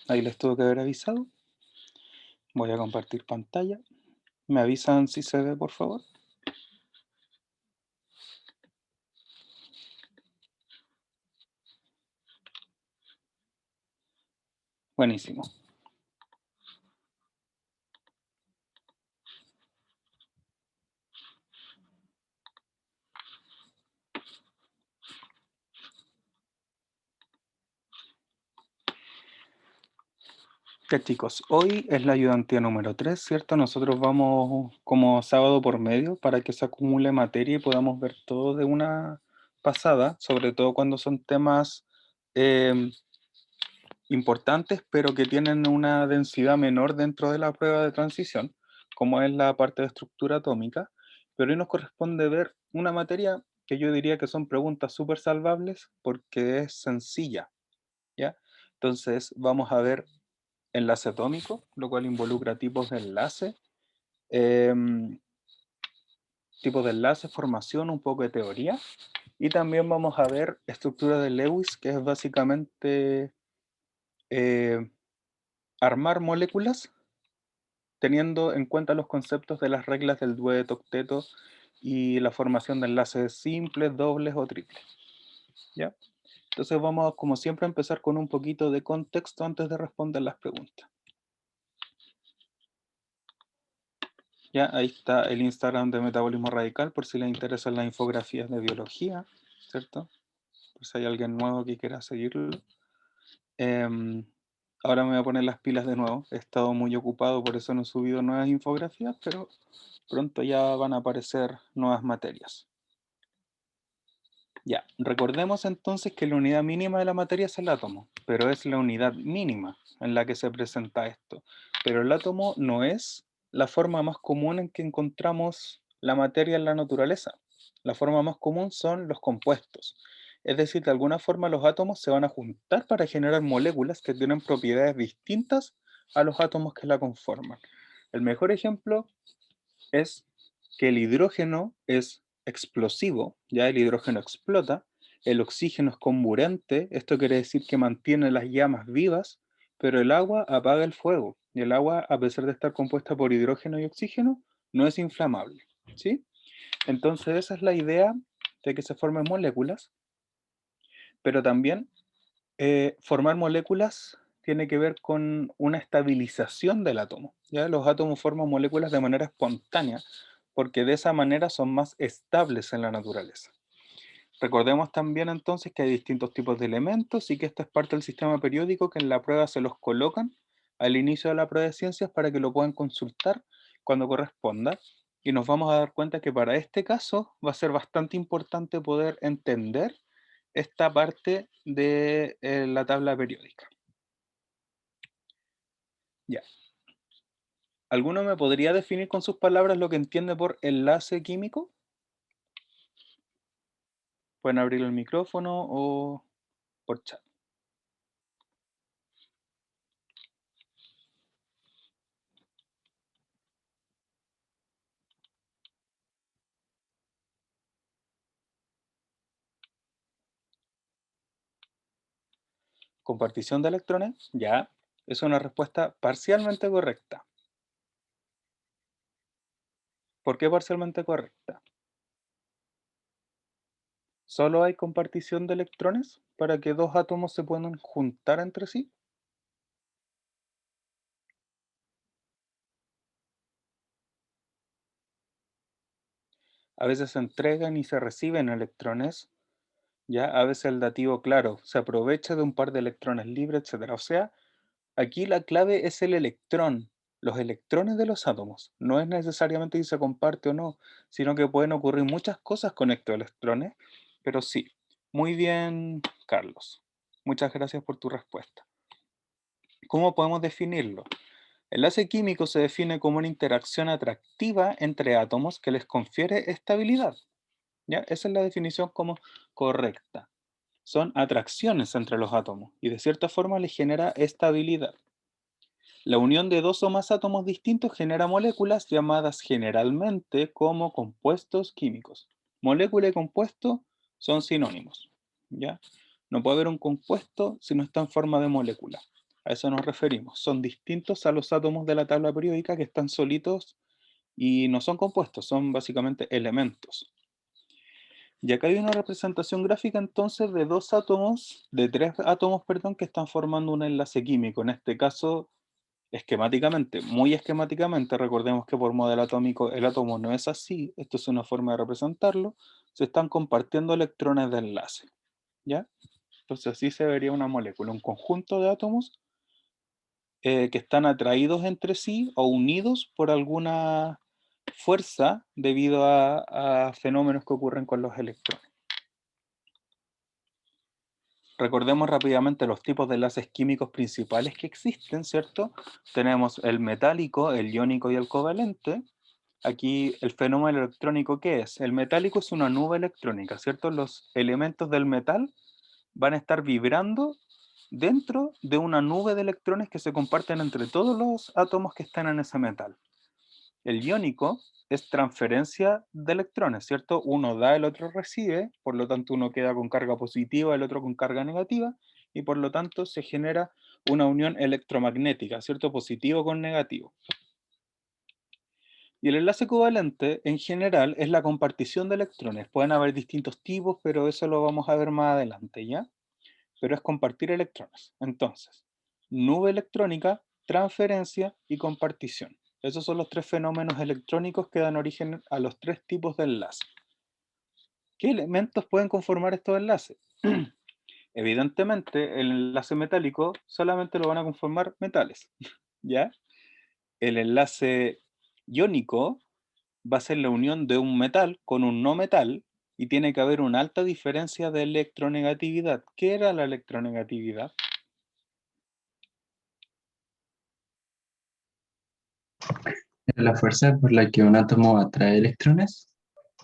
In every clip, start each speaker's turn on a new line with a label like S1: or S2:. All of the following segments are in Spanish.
S1: Ahí les tuve que haber avisado. Voy a compartir pantalla. ¿Me avisan si se ve, por favor? Buenísimo. Ya chicos, hoy es la ayudantía número 3, ¿cierto? Nosotros vamos como sábado por medio para que se acumule materia y podamos ver todo de una pasada, sobre todo cuando son temas em, importantes, pero que tienen una densidad menor dentro de la prueba de transición, como es la parte de estructura atómica. Pero hoy nos corresponde ver una materia que yo diría que son preguntas súper salvables porque es sencilla, ¿ya? Entonces vamos a ver enlace atómico, lo cual involucra em, tipos de enlace, formación, un poco de teoría. Y también vamos a ver estructura de Lewis, que es básicamente eh, armar moléculas teniendo en cuenta los conceptos de las reglas del dueto-octeto y la formación de enlaces simples, dobles o triples, ¿ya? Entonces vamos, como siempre, a empezar con un poquito de contexto antes de responder las preguntas. Ya, ahí está el Instagram de Metabolismo Radical, por si les interesan las infografías de biología, ¿cierto? Por si hay alguien nuevo que quiera seguirlo. Em, Ahora me voy a poner las pilas de nuevo. He estado muy ocupado, por eso no he subido nuevas infografías, pero pronto ya van a aparecer nuevas materias. Ya, recordemos entonces que la unidad mínima de la materia es el átomo, pero es la unidad mínima en la que se presenta esto. Pero el átomo no es la forma más común en que encontramos la materia en la naturaleza. La forma más común son los compuestos. Es decir, de alguna forma los átomos se van a juntar para generar moléculas que tienen propiedades distintas a los átomos que la conforman. El mejor ejemplo es que el hidrógeno es explosivo, ya el hidrógeno explota, el oxígeno es comburente, esto quiere decir que mantiene las llamas vivas, pero el agua apaga el fuego, y el agua, a pesar de estar compuesta por hidrógeno y oxígeno, no es inflamable, ¿sí? Entonces esa es la idea de que se formen moléculas, pero también formar moléculas tiene que ver con una estabilización del átomo. ¿Ya? Los átomos forman moléculas de manera espontánea porque de esa manera son más estables en la naturaleza. Recordemos también entonces que hay distintos tipos de elementos y que esto es parte del sistema periódico que en la prueba se los colocan al inicio de la prueba de ciencias para que lo puedan consultar cuando corresponda. Y nos vamos a dar cuenta que para este caso va a ser bastante importante poder entender esta parte de la tabla periódica. Ya. ¿Alguno me podría definir con sus palabras lo que entiende por enlace químico? Pueden abrir el micrófono o por chat. Compartición de electrones, ya. Es una respuesta parcialmente correcta. ¿Por qué parcialmente correcta? ¿Solo hay compartición de electrones para que dos átomos se puedan juntar entre sí? A veces se entregan y se reciben electrones, ya. A veces el dativo, claro, se aprovecha de un par de electrones libres, etcétera. O sea, aquí la clave es el electrón, los electrones de los átomos. No es necesariamente si se comparte o no, sino que pueden ocurrir muchas cosas con estos electrones, pero sí. Muy bien, Carlos. Muchas gracias por tu respuesta. ¿Cómo podemos definirlo? El enlace químico se define como una interacción atractiva entre átomos que les confiere estabilidad. ¿Ya? Esa es la definición como correcta. Son atracciones entre los átomos y de cierta forma les genera estabilidad. La unión de dos o más átomos distintos genera moléculas llamadas generalmente como compuestos químicos. Molécula y compuesto son sinónimos, ¿ya? No puede haber un compuesto si no está en forma de molécula. A eso nos referimos. Son distintos a los átomos de la tabla periódica que están solitos y no son compuestos, son básicamente elementos. Y acá hay una representación gráfica entonces de dos átomos, de tres átomos, perdón, que están formando un enlace químico. En este caso, esquemáticamente, muy esquemáticamente, recordemos que por modelo atómico el átomo no es así, esto es una forma de representarlo, se están compartiendo electrones de enlace, ¿ya? Entonces así se vería una molécula, un conjunto de átomos que están atraídos entre sí o unidos por alguna fuerza debido a fenómenos que ocurren con los electrones. Recordemos rápidamente los tipos de enlaces químicos principales que existen, ¿cierto? Tenemos el metálico, el iónico y el covalente. Aquí el fenómeno electrónico, ¿qué es? El metálico es una nube electrónica, ¿cierto? Los elementos del metal van a estar vibrando dentro de una nube de electrones que se comparten entre todos los átomos que están en ese metal. El iónico es transferencia de electrones, ¿cierto? Uno da, el otro recibe, por lo tanto uno queda con carga positiva, el otro con carga negativa, y por lo tanto se genera una unión electromagnética, ¿cierto? Positivo con negativo. Y el enlace covalente, en general, es la compartición de electrones. Pueden haber distintos tipos, pero eso lo vamos a ver más adelante, ¿ya? Pero es compartir electrones. Entonces, nube electrónica, transferencia y compartición. Esos son los tres fenómenos electrónicos que dan origen a los tres tipos de enlace. ¿Qué elementos pueden conformar estos enlaces? Evidentemente, el enlace metálico solamente lo van a conformar metales, ¿ya? El enlace iónico va a ser la unión de un metal con un no metal y tiene que haber una alta diferencia de electronegatividad. ¿Qué era la electronegatividad?
S2: La fuerza por la que un átomo atrae electrones.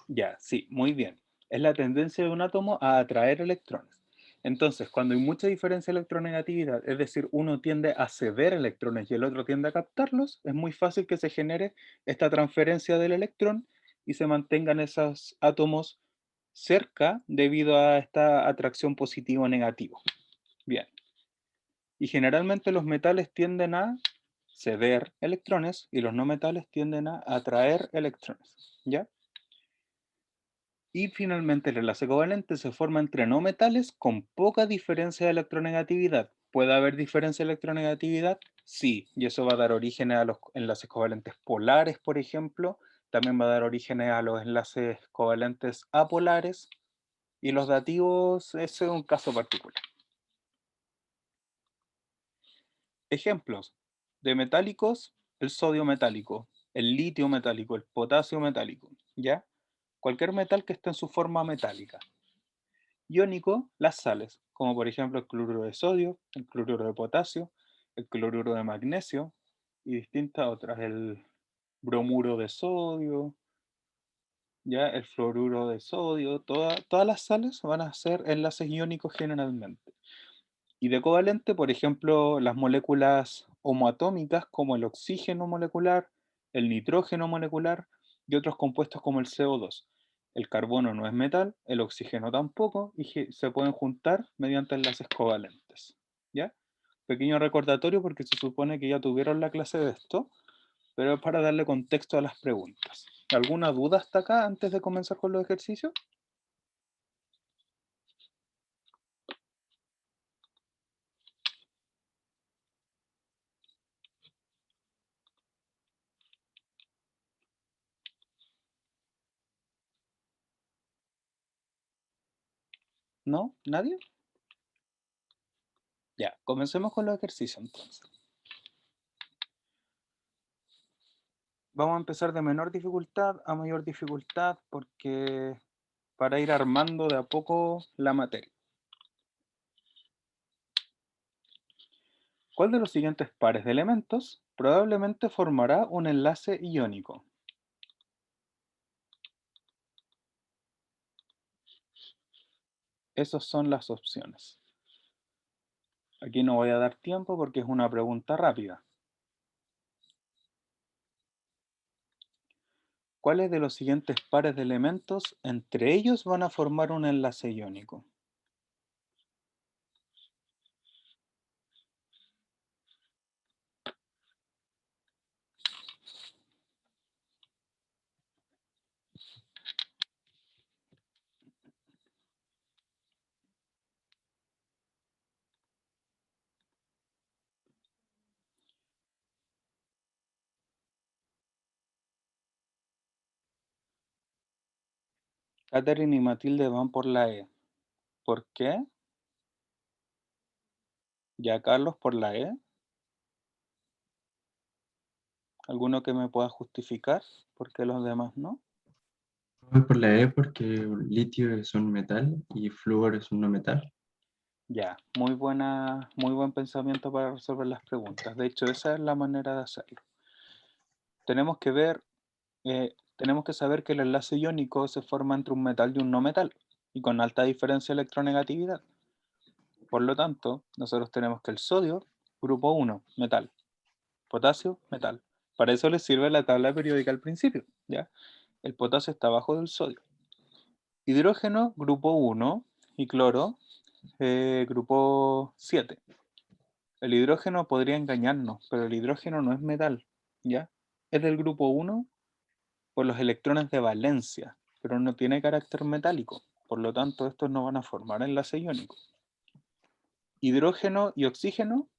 S1: Ya, sí, muy bien. Es la tendencia de un átomo a atraer electrones. Entonces, cuando hay mucha diferencia de electronegatividad, es decir, uno tiende a ceder electrones y el otro tiende a captarlos, es muy fácil que se genere esta transferencia del electrón y se mantengan esos átomos cerca debido a esta atracción positivo o negativo. Bien. Y generalmente los metales tienden a ceder electrones y los no metales tienden a atraer electrones. ¿Ya? Y finalmente el enlace covalente se forma entre no metales con poca diferencia de electronegatividad. ¿Puede haber diferencia de electronegatividad? Sí, y eso va a dar origen a los enlaces covalentes polares, por ejemplo. También va a dar origen a los enlaces covalentes apolares. Y los dativos, ese es un caso particular. Ejemplos de metálicos: el sodio metálico, el litio metálico, el potasio metálico, ¿ya? Cualquier metal que esté en su forma metálica. Iónico, las sales, como por ejemplo el cloruro de sodio, el cloruro de potasio, el cloruro de magnesio y distintas otras, el bromuro de sodio, ya el fluoruro de sodio, todas las sales van a ser enlaces iónicos generalmente. Y de covalente, por ejemplo, las moléculas homoatómicas como el oxígeno molecular, el nitrógeno molecular y otros compuestos como el CO2. El carbono no es metal, el oxígeno tampoco, y se pueden juntar mediante enlaces covalentes. ¿Ya? Pequeño recordatorio porque se supone que ya tuvieron la clase de esto, pero es para darle contexto a las preguntas. ¿Alguna duda hasta acá antes de comenzar con los ejercicios? ¿No? ¿Nadie? Ya, comencemos con los ejercicios entonces. Vamos a empezar de menor dificultad a mayor dificultad porque para ir armando de a poco la materia. ¿Cuál de los siguientes pares de elementos probablemente formará un enlace iónico? Esas son las opciones. Aquí no voy a dar tiempo porque es una pregunta rápida. ¿Cuáles de los siguientes pares de elementos entre ellos van a formar un enlace iónico? Catherine y Matilde van por la E. ¿Por qué? Ya Carlos por la E. ¿Alguno que me pueda justificar? ¿Por qué los demás no?
S2: Voy por la E porque litio es un metal y flúor es un no metal.
S1: Ya, muy buen pensamiento para resolver las preguntas. De hecho, esa es la manera de hacerlo. Tenemos que ver, tenemos que saber que el enlace iónico se forma entre un metal y un no metal, y con alta diferencia de electronegatividad. Por lo tanto, nosotros tenemos que el sodio, grupo 1, metal, potasio, metal. Para eso les sirve la tabla periódica al principio, ¿ya? El potasio está abajo del sodio. Hidrógeno, grupo 1, y cloro, grupo 7. El hidrógeno podría engañarnos, pero el hidrógeno no es metal, ¿ya? Es del grupo 1 por los electrones de valencia, pero no tiene carácter metálico. Por lo tanto, estos no van a formar enlace iónico. Hidrógeno y oxígeno,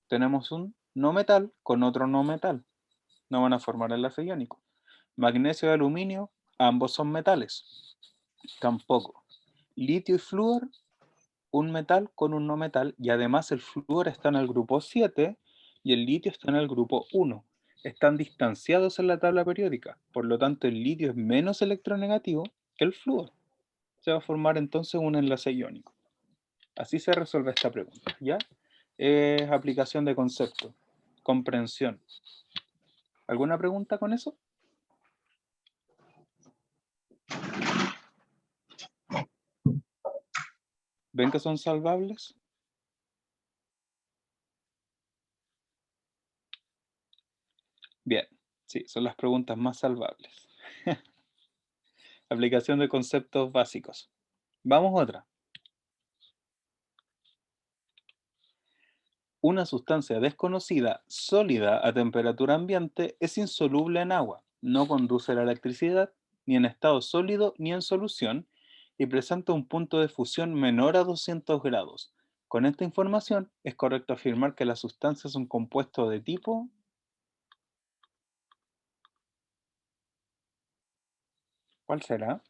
S1: tenemos un no metal con otro no metal. No van a formar enlace iónico. Magnesio y aluminio, ambos son metales. Tampoco. Litio y flúor, un metal con un no metal, y además el flúor está en el grupo 7 y el litio está en el grupo 1. Están distanciados en la tabla periódica, por lo tanto el litio es menos electronegativo que el flúor. Se va a formar entonces un enlace iónico. Así se resuelve esta pregunta, ¿ya? Es aplicación de concepto, comprensión. ¿Alguna pregunta con eso? ¿Ven que son salvables? Bien, sí, son las preguntas más salvables. Aplicación de conceptos básicos. Vamos a otra. Una sustancia desconocida, sólida a temperatura ambiente, es insoluble en agua, no conduce la electricidad, ni en estado sólido ni en solución, y presenta un punto de fusión menor a 200 grados. Con esta información, es correcto afirmar que la sustancia es un compuesto de tipo... ¿Cuál será?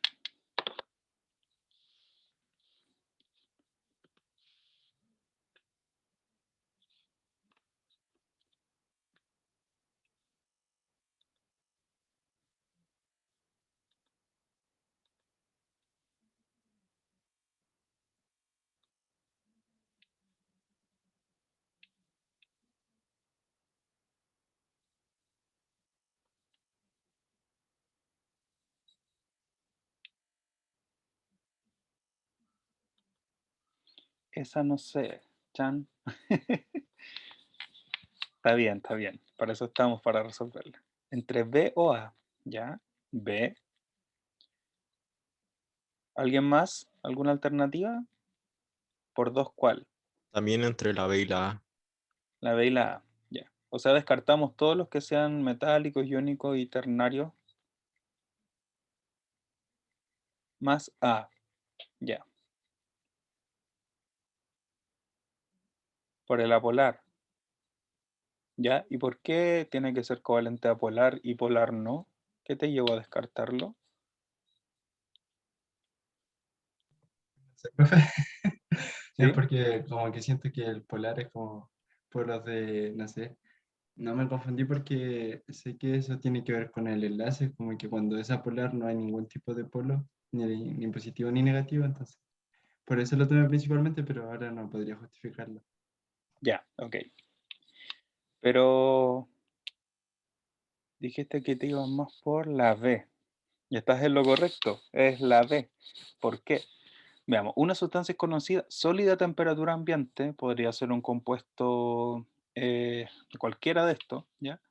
S1: Esa no sé, Chan. Está bien, está bien. Para eso estamos, para resolverla. Entre B o A, ¿ya? B. ¿Alguien más? ¿Alguna alternativa? ¿Por dos cuál?
S3: También entre la B y la A.
S1: La B y la A, ya. O sea, descartamos todos los que sean metálicos, iónicos y ternarios. Más A, ya. Por el apolar, ¿ya? ¿Y por qué tiene que ser covalente a polar y polar no? ¿Qué te llevó a descartarlo?
S2: Sí, profe. Es
S1: ¿Sí?
S2: porque como que siento que el polar es como polos de, no sé, no me confundí porque sé que eso tiene que ver con el enlace, como que cuando es apolar no hay ningún tipo de polo, ni positivo ni negativo, entonces. Por eso lo tomé principalmente, pero ahora no podría justificarlo.
S1: Ya, ok. Pero dijiste que te ibas más por la B. Y estás en lo correcto, es la B. ¿Por qué? Veamos, una sustancia es conocida sólida a temperatura ambiente, podría ser un compuesto cualquiera de estos, ¿ya?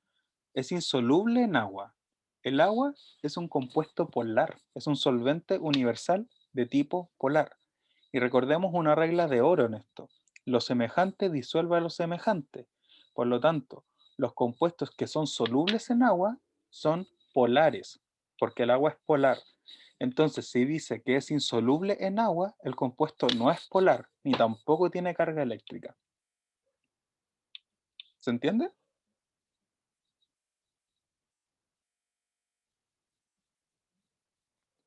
S1: Es insoluble en agua. El agua es un compuesto polar, es un solvente universal de tipo polar. Y recordemos una regla de oro en esto. Lo semejante disuelve a lo semejante. Por lo tanto, los compuestos que son solubles en agua son polares, porque el agua es polar. Entonces, si dice que es insoluble en agua, el compuesto no es polar, ni tampoco tiene carga eléctrica. ¿Se entiende?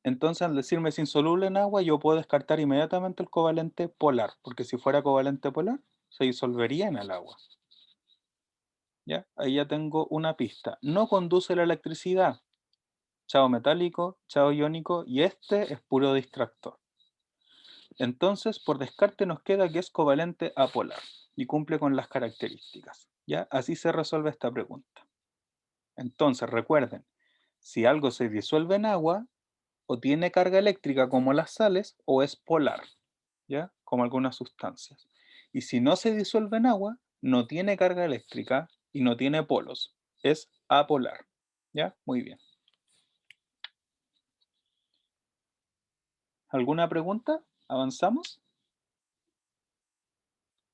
S1: Entonces, al decirme es insoluble en agua, yo puedo descartar inmediatamente el covalente polar, porque si fuera covalente polar, se disolvería en el agua. ¿Ya? Ahí ya tengo una pista. No conduce la electricidad. Chao metálico, chao iónico, y este es puro distractor. Entonces, por descarte nos queda que es covalente apolar y cumple con las características. ¿Ya? Así se resuelve esta pregunta. Entonces, recuerden, si algo se disuelve en agua, o tiene carga eléctrica como las sales, o es polar, ¿ya? Como algunas sustancias. Y si no se disuelve en agua, no tiene carga eléctrica y no tiene polos. Es apolar. ¿Ya? Muy bien. ¿Alguna pregunta? ¿Avanzamos?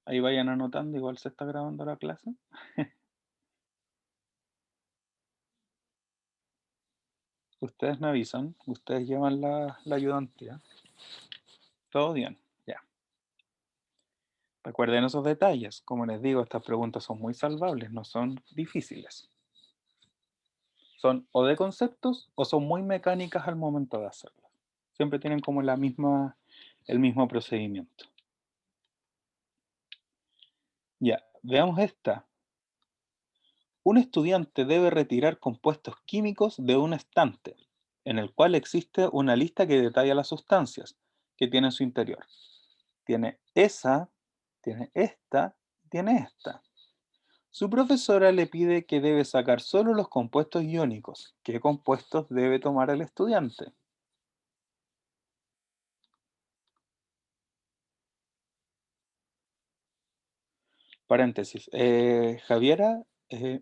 S1: Ahí vayan anotando, igual se está grabando la clase. Ustedes me avisan, ustedes llevan la ayudantía. Todo bien, ya. Recuerden esos detalles. Como les digo, estas preguntas son muy salvables, no son difíciles. Son o de conceptos o son muy mecánicas al momento de hacerlas. Siempre tienen como el mismo procedimiento. Ya, veamos esta. Un estudiante debe retirar compuestos químicos de un estante, en el cual existe una lista que detalla las sustancias que tiene en su interior. Tiene esa, tiene esta, tiene esta. Su profesora le pide que debe sacar solo los compuestos iónicos. ¿Qué compuestos debe tomar el estudiante? Paréntesis. Javiera,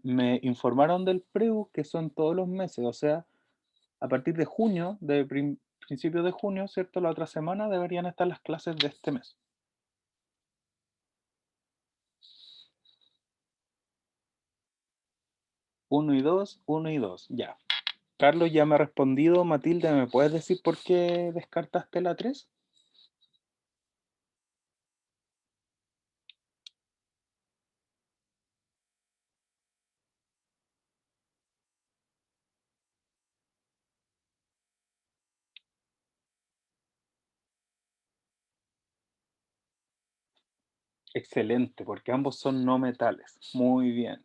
S1: me informaron del PREU que son todos los meses, o sea, a partir de junio, principio de junio, ¿cierto? La otra semana deberían estar las clases de este mes. Uno y dos, uno y dos, ya. Carlos ya me ha respondido. Matilde, ¿me puedes decir por qué descartaste la 3? Excelente, porque ambos son no metales. Muy bien.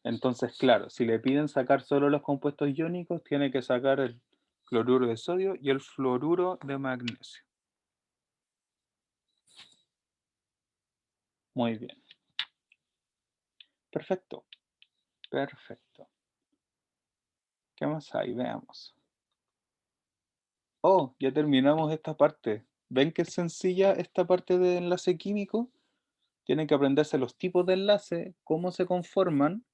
S1: Entonces, claro, si le piden sacar solo los compuestos iónicos, tiene que sacar el cloruro de sodio y el fluoruro de magnesio. Muy bien. Perfecto. Perfecto. ¿Qué más hay? Veamos. Oh, ya terminamos esta parte. ¿Ven que es sencilla esta parte de enlace químico? Tienen que aprenderse los tipos de enlace, cómo se conforman,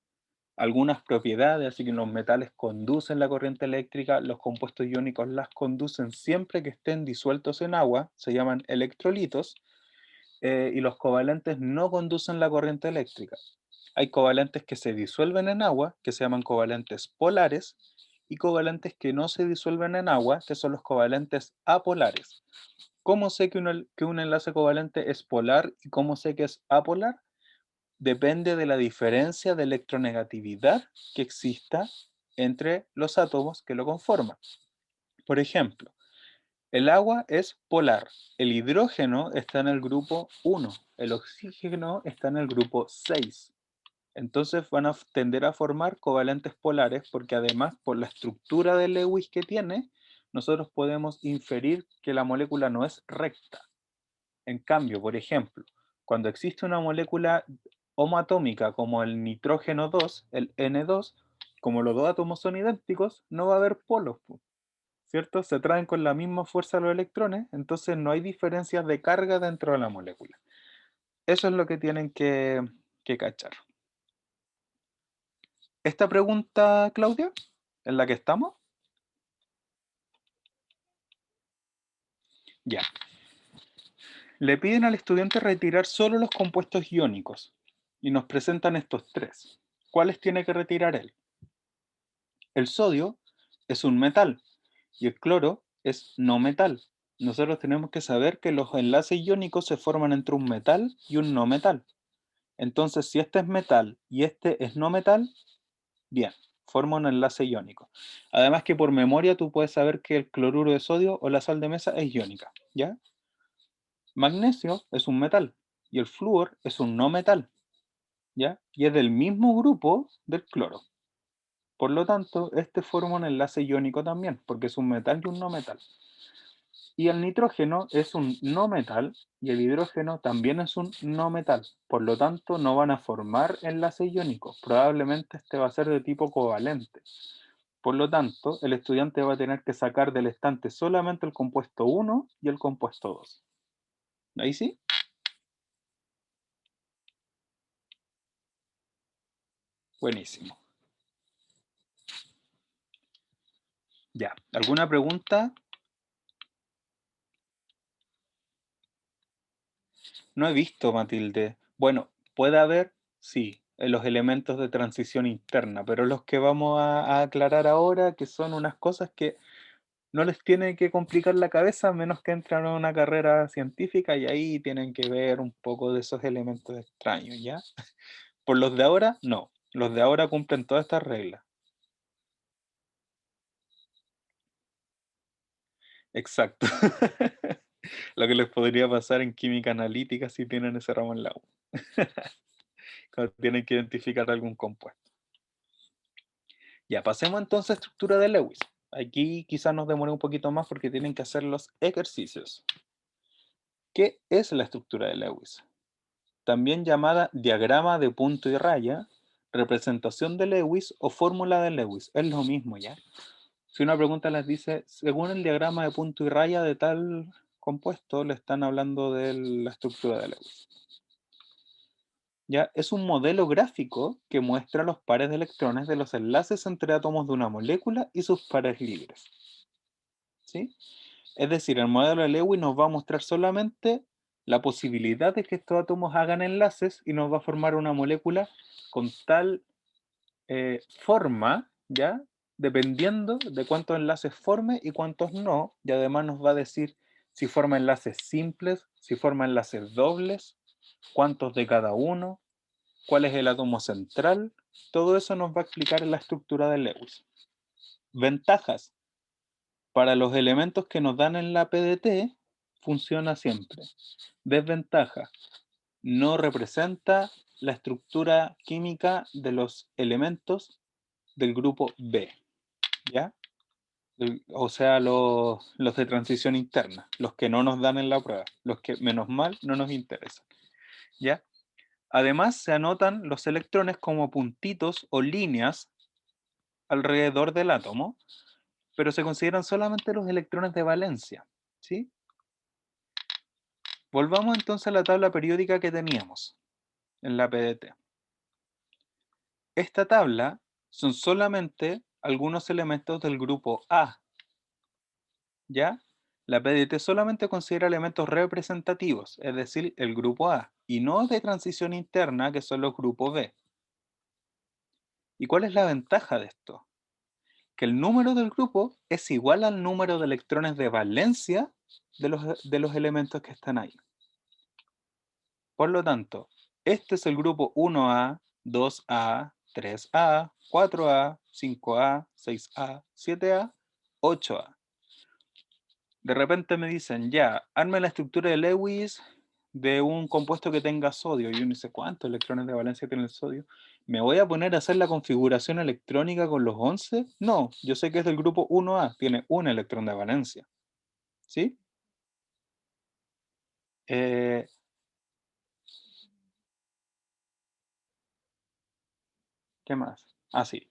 S1: algunas propiedades, así que los metales conducen la corriente eléctrica, los compuestos iónicos las conducen siempre que estén disueltos en agua, se llaman electrolitos, y los covalentes no conducen la corriente eléctrica. Hay covalentes que se disuelven en agua, que se llaman covalentes polares, y covalentes que no se disuelven en agua, que son los covalentes apolares. ¿Cómo sé que un enlace covalente es polar y cómo sé que es apolar? Depende de la diferencia de electronegatividad que exista entre los átomos que lo conforman. Por ejemplo, el agua es polar. El hidrógeno está en el grupo 1. El oxígeno está en el grupo 6. Entonces van a tender a formar covalentes polares porque además por la estructura de Lewis que tiene, nosotros podemos inferir que la molécula no es recta. En cambio, por ejemplo, cuando existe una molécula homoatómica como el nitrógeno 2, el N2, como los dos átomos son idénticos, no va a haber polos, ¿cierto? Se atraen con la misma fuerza los electrones, entonces no hay diferencias de carga dentro de la molécula. Eso es lo que tienen que cachar. Esta pregunta, Claudia, en la que estamos, ya. Le piden al estudiante retirar solo los compuestos iónicos y nos presentan estos tres. ¿Cuáles tiene que retirar él? El sodio es un metal y el cloro es no metal. Nosotros tenemos que saber que los enlaces iónicos se forman entre un metal y un no metal. Entonces, si este es metal y este es no metal, bien. forma un enlace iónico. Además que por memoria tú puedes saber que el cloruro de sodio o la sal de mesa es iónica, ¿ya? Magnesio es un metal y el flúor es un no metal, ¿ya? Y es del mismo grupo del cloro. Por lo tanto, este forma un enlace iónico también, porque es un metal y un no metal. Y el nitrógeno es un no metal y el hidrógeno también es un no metal. Por lo tanto, no van a formar enlaces iónicos. Probablemente este va a ser de tipo covalente. Por lo tanto, el estudiante va a tener que sacar del estante solamente el compuesto 1 y el compuesto 2. ¿Ahí sí? Buenísimo. Ya, ¿alguna pregunta? No he visto, Matilde. Bueno, puede haber, sí, en los elementos de transición interna, pero los que vamos a aclarar ahora, que son unas cosas que no les tiene que complicar la cabeza a menos que entren a una carrera científica y ahí tienen que ver un poco de esos elementos extraños, ¿ya? Por los de ahora, no. Los de ahora cumplen todas estas reglas. Exacto. Lo que les podría pasar en química analítica si tienen ese ramo en la U. Cuando tienen que identificar algún compuesto. Ya, pasemos entonces a estructura de Lewis. Aquí quizás nos demore un poquito más porque tienen que hacer los ejercicios. ¿Qué es la estructura de Lewis? También llamada diagrama de punto y raya, representación de Lewis o fórmula de Lewis. Es lo mismo ya. Si una pregunta les dice, según el diagrama de punto y raya de tal compuesto, le están hablando de la estructura de Lewis. Ya, es un modelo gráfico que muestra los pares de electrones de los enlaces entre átomos de una molécula y sus pares libres. ¿Sí? Es decir, el modelo de Lewis nos va a mostrar solamente la posibilidad de que estos átomos hagan enlaces y nos va a formar una molécula con tal forma, ¿ya? Dependiendo de cuántos enlaces forme y cuántos no, y además nos va a decir si forma enlaces simples, si forma enlaces dobles, cuántos de cada uno, cuál es el átomo central, todo eso nos va a explicar en la estructura de Lewis. Ventajas. Para los elementos que nos dan en la PDT, funciona siempre. Desventaja. No representa la estructura química de los elementos del grupo B, ¿ya? O sea, los de transición interna, los que no nos dan en la prueba, los que menos mal no nos interesan, ¿ya? Además, se anotan los electrones como puntitos o líneas alrededor del átomo, pero se consideran solamente los electrones de valencia, ¿sí? Volvamos entonces a la tabla periódica que teníamos en la PDT. Esta tabla son solamente algunos elementos del grupo A, ¿ya? La PDT solamente considera elementos representativos, es decir, el grupo A, y no de transición interna, que son los grupos B. ¿Y cuál es la ventaja de esto? Que el número del grupo es igual al número de electrones de valencia de los elementos que están ahí. Por lo tanto, este es el grupo 1A, 2A, 3A, 4A, 5A, 6A, 7A, 8A. De repente me dicen, ya, arme la estructura de Lewis de un compuesto que tenga sodio. Y uno dice, ¿cuántos electrones de valencia tiene el sodio? ¿Me voy a poner a hacer la configuración electrónica con los 11? No, yo sé que es del grupo 1A, tiene un electrón de valencia. ¿Sí? Eh, ¿Qué más? Ah, sí.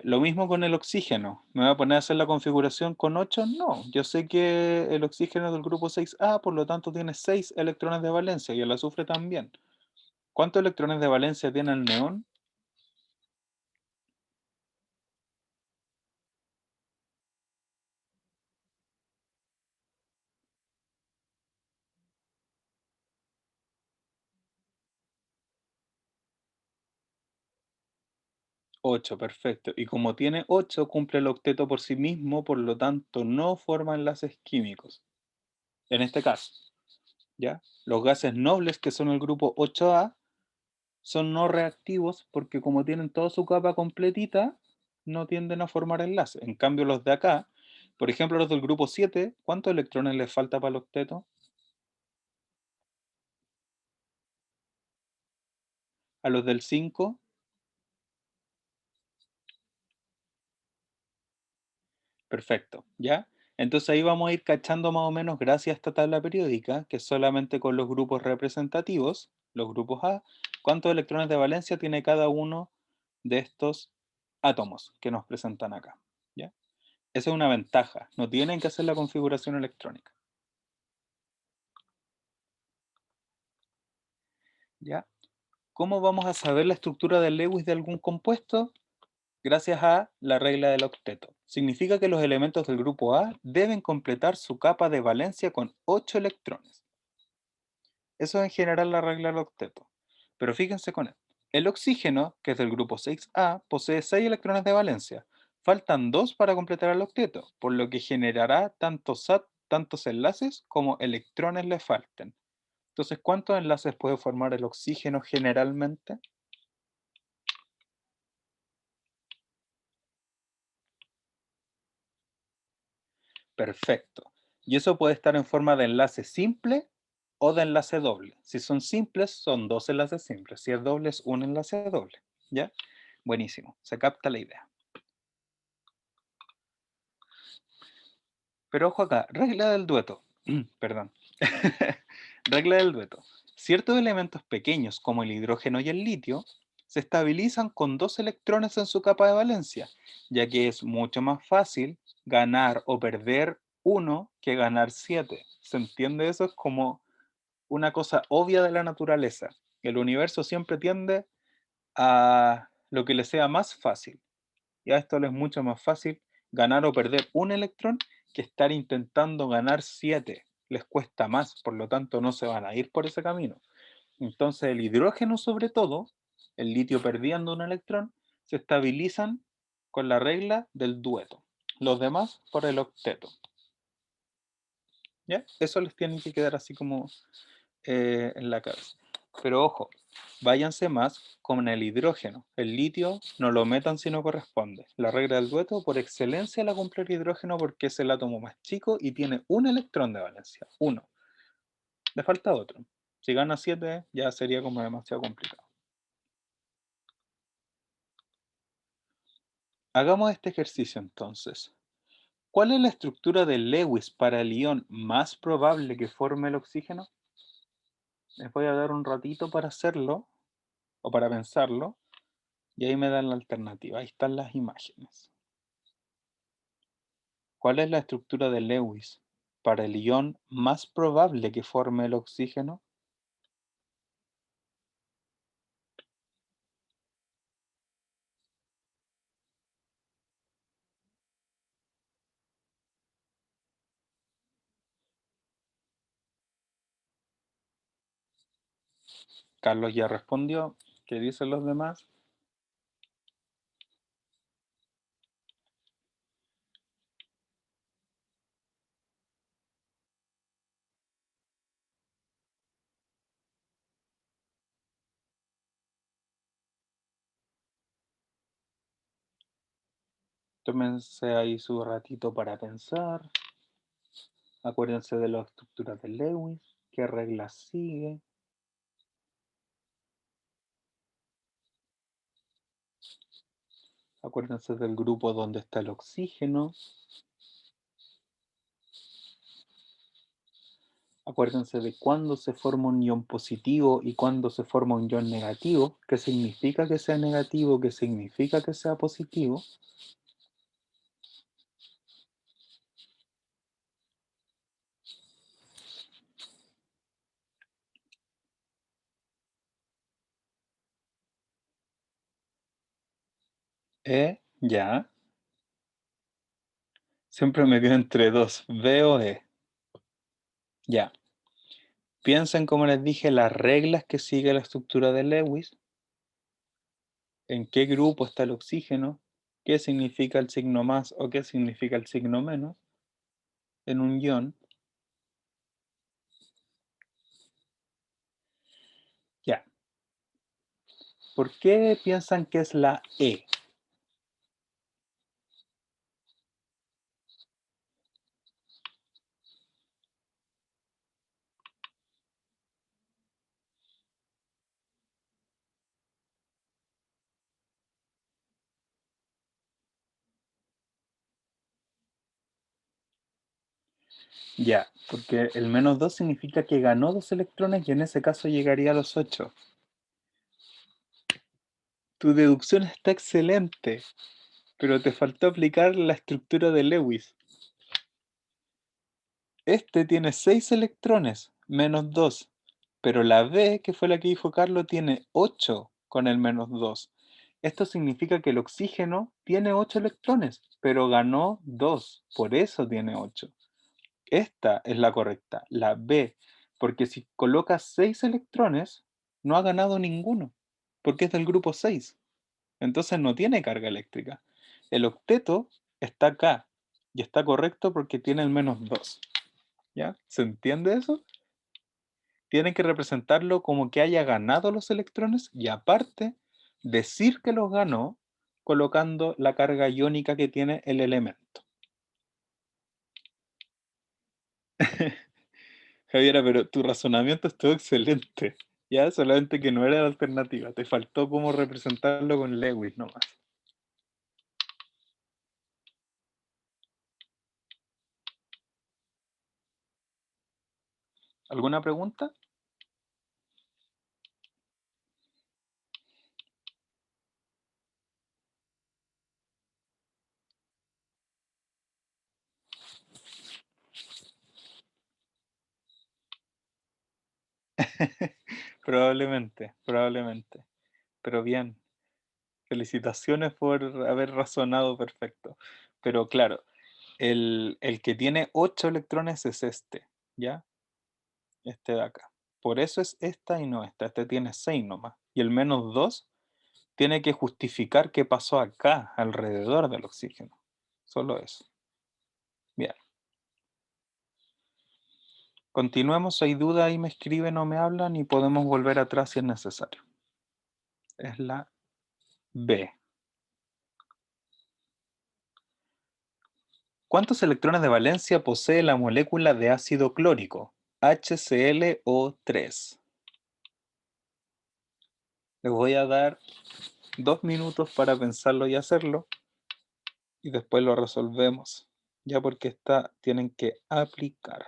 S1: Lo mismo con el oxígeno. ¿Me voy a poner a hacer la configuración con 8? No, yo sé que el oxígeno es del grupo 6A, por lo tanto tiene 6 electrones de valencia y el azufre también. ¿Cuántos electrones de valencia tiene el neón? 8, perfecto. Y como tiene 8, cumple el octeto por sí mismo, por lo tanto no forma enlaces químicos. En este caso, ¿ya? Los gases nobles, que son el grupo 8A, son no reactivos porque como tienen toda su capa completita, no tienden a formar enlaces. En cambio, los de acá, por ejemplo, los del grupo 7, ¿cuántos electrones les falta para el octeto? A los del 5, perfecto, ¿ya? Entonces ahí vamos a ir cachando más o menos gracias a esta tabla periódica, que solamente con los grupos representativos, los grupos A, cuántos electrones de valencia tiene cada uno de estos átomos que nos presentan acá, ¿ya? Esa es una ventaja, no tienen que hacer la configuración electrónica, ¿ya? ¿Cómo vamos a saber la estructura de Lewis de algún compuesto? Gracias a la regla del octeto. Significa que los elementos del grupo A deben completar su capa de valencia con 8 electrones. Eso es en general la regla del octeto. Pero fíjense con esto. El oxígeno, que es del grupo 6A, posee 6 electrones de valencia. Faltan 2 para completar el octeto, por lo que generará tantos enlaces como electrones le falten. Entonces, ¿cuántos enlaces puede formar el oxígeno generalmente? Perfecto. Y eso puede estar en forma de enlace simple o de enlace doble. Si son simples, son 2 enlaces simples. Si es doble, es un enlace doble. ¿Ya? Buenísimo. Se capta la idea. Pero ojo acá, regla del dueto. Perdón. Regla del dueto. Ciertos elementos pequeños como el hidrógeno y el litio se estabilizan con 2 electrones en su capa de valencia, ya que es mucho más fácil ganar o perder uno que ganar 7. ¿Se entiende eso? Es como una cosa obvia de la naturaleza. El universo siempre tiende a lo que le sea más fácil. Y a esto le es mucho más fácil ganar o perder un electrón que estar intentando ganar 7. Les cuesta más, por lo tanto no se van a ir por ese camino. Entonces el hidrógeno sobre todo, el litio perdiendo un electrón, se estabilizan con la regla del dueto. Los demás por el octeto. ¿Ya? Eso les tiene que quedar así como en la cabeza. Pero ojo, váyanse más con el hidrógeno. El litio no lo metan si no corresponde. La regla del dueto por excelencia la cumple el hidrógeno porque es el átomo más chico y tiene un electrón de valencia. Uno. Le falta otro. Si gana 7 ya sería como demasiado complicado. Hagamos este ejercicio entonces. ¿Cuál es la estructura de Lewis para el ion más probable que forme el oxígeno? Les voy a dar un ratito para hacerlo o para pensarlo. Y ahí me dan la alternativa. Ahí están las imágenes. ¿Cuál es la estructura de Lewis para el ion más probable que forme el oxígeno? Carlos ya respondió. ¿Qué dicen los demás? Tómense ahí su ratito para pensar. Acuérdense de la estructura de Lewis. ¿Qué regla sigue? Acuérdense del grupo donde está el oxígeno. Acuérdense de cuándo se forma un ion positivo y cuándo se forma un ion negativo. ¿Qué significa que sea negativo? ¿Qué significa que sea positivo? Ya. Siempre me quedo entre dos, B o E. Ya. Piensen, como les dije, las reglas que sigue la estructura de Lewis, en qué grupo está el oxígeno, qué significa el signo más o qué significa el signo menos en un ion. Ya. ¿Por qué piensan que es la E? Ya, porque el -2 significa que ganó 2 electrones y en ese caso llegaría a los 8. Tu deducción está excelente, pero te faltó aplicar la estructura de Lewis. Este tiene 6 electrones, -2, pero la B, que fue la que dijo Carlos, tiene 8 con el -2. Esto significa que el oxígeno tiene 8 electrones, pero ganó 2, por eso tiene 8. Esta es la correcta, la B, porque si colocas 6 electrones, no ha ganado ninguno, porque es del grupo 6. Entonces no tiene carga eléctrica. El octeto está acá, y está correcto porque tiene el -2. ¿Ya? ¿Se entiende eso? Tienen que representarlo como que haya ganado los electrones y aparte decir que los ganó colocando la carga iónica que tiene el elemento. Javiera, pero tu razonamiento estuvo excelente. Ya, solamente que no era la alternativa. Te faltó cómo representarlo con Lewis nomás. ¿Alguna pregunta? Probablemente, probablemente. Pero bien, felicitaciones por haber razonado perfecto. Pero claro, el que tiene 8 electrones es este, ¿ya? Este de acá. Por eso es esta y no esta. Este tiene 6 nomás. Y el -2 tiene que justificar qué pasó acá, alrededor del oxígeno. Solo eso. Bien. Continuemos, hay duda ahí me escriben o me hablan y podemos volver atrás si es necesario. Es la B. ¿Cuántos electrones de valencia posee la molécula de ácido clórico? HClO3. Les voy a dar 2 minutos para pensarlo y hacerlo y después lo resolvemos. Ya porque tienen que aplicar.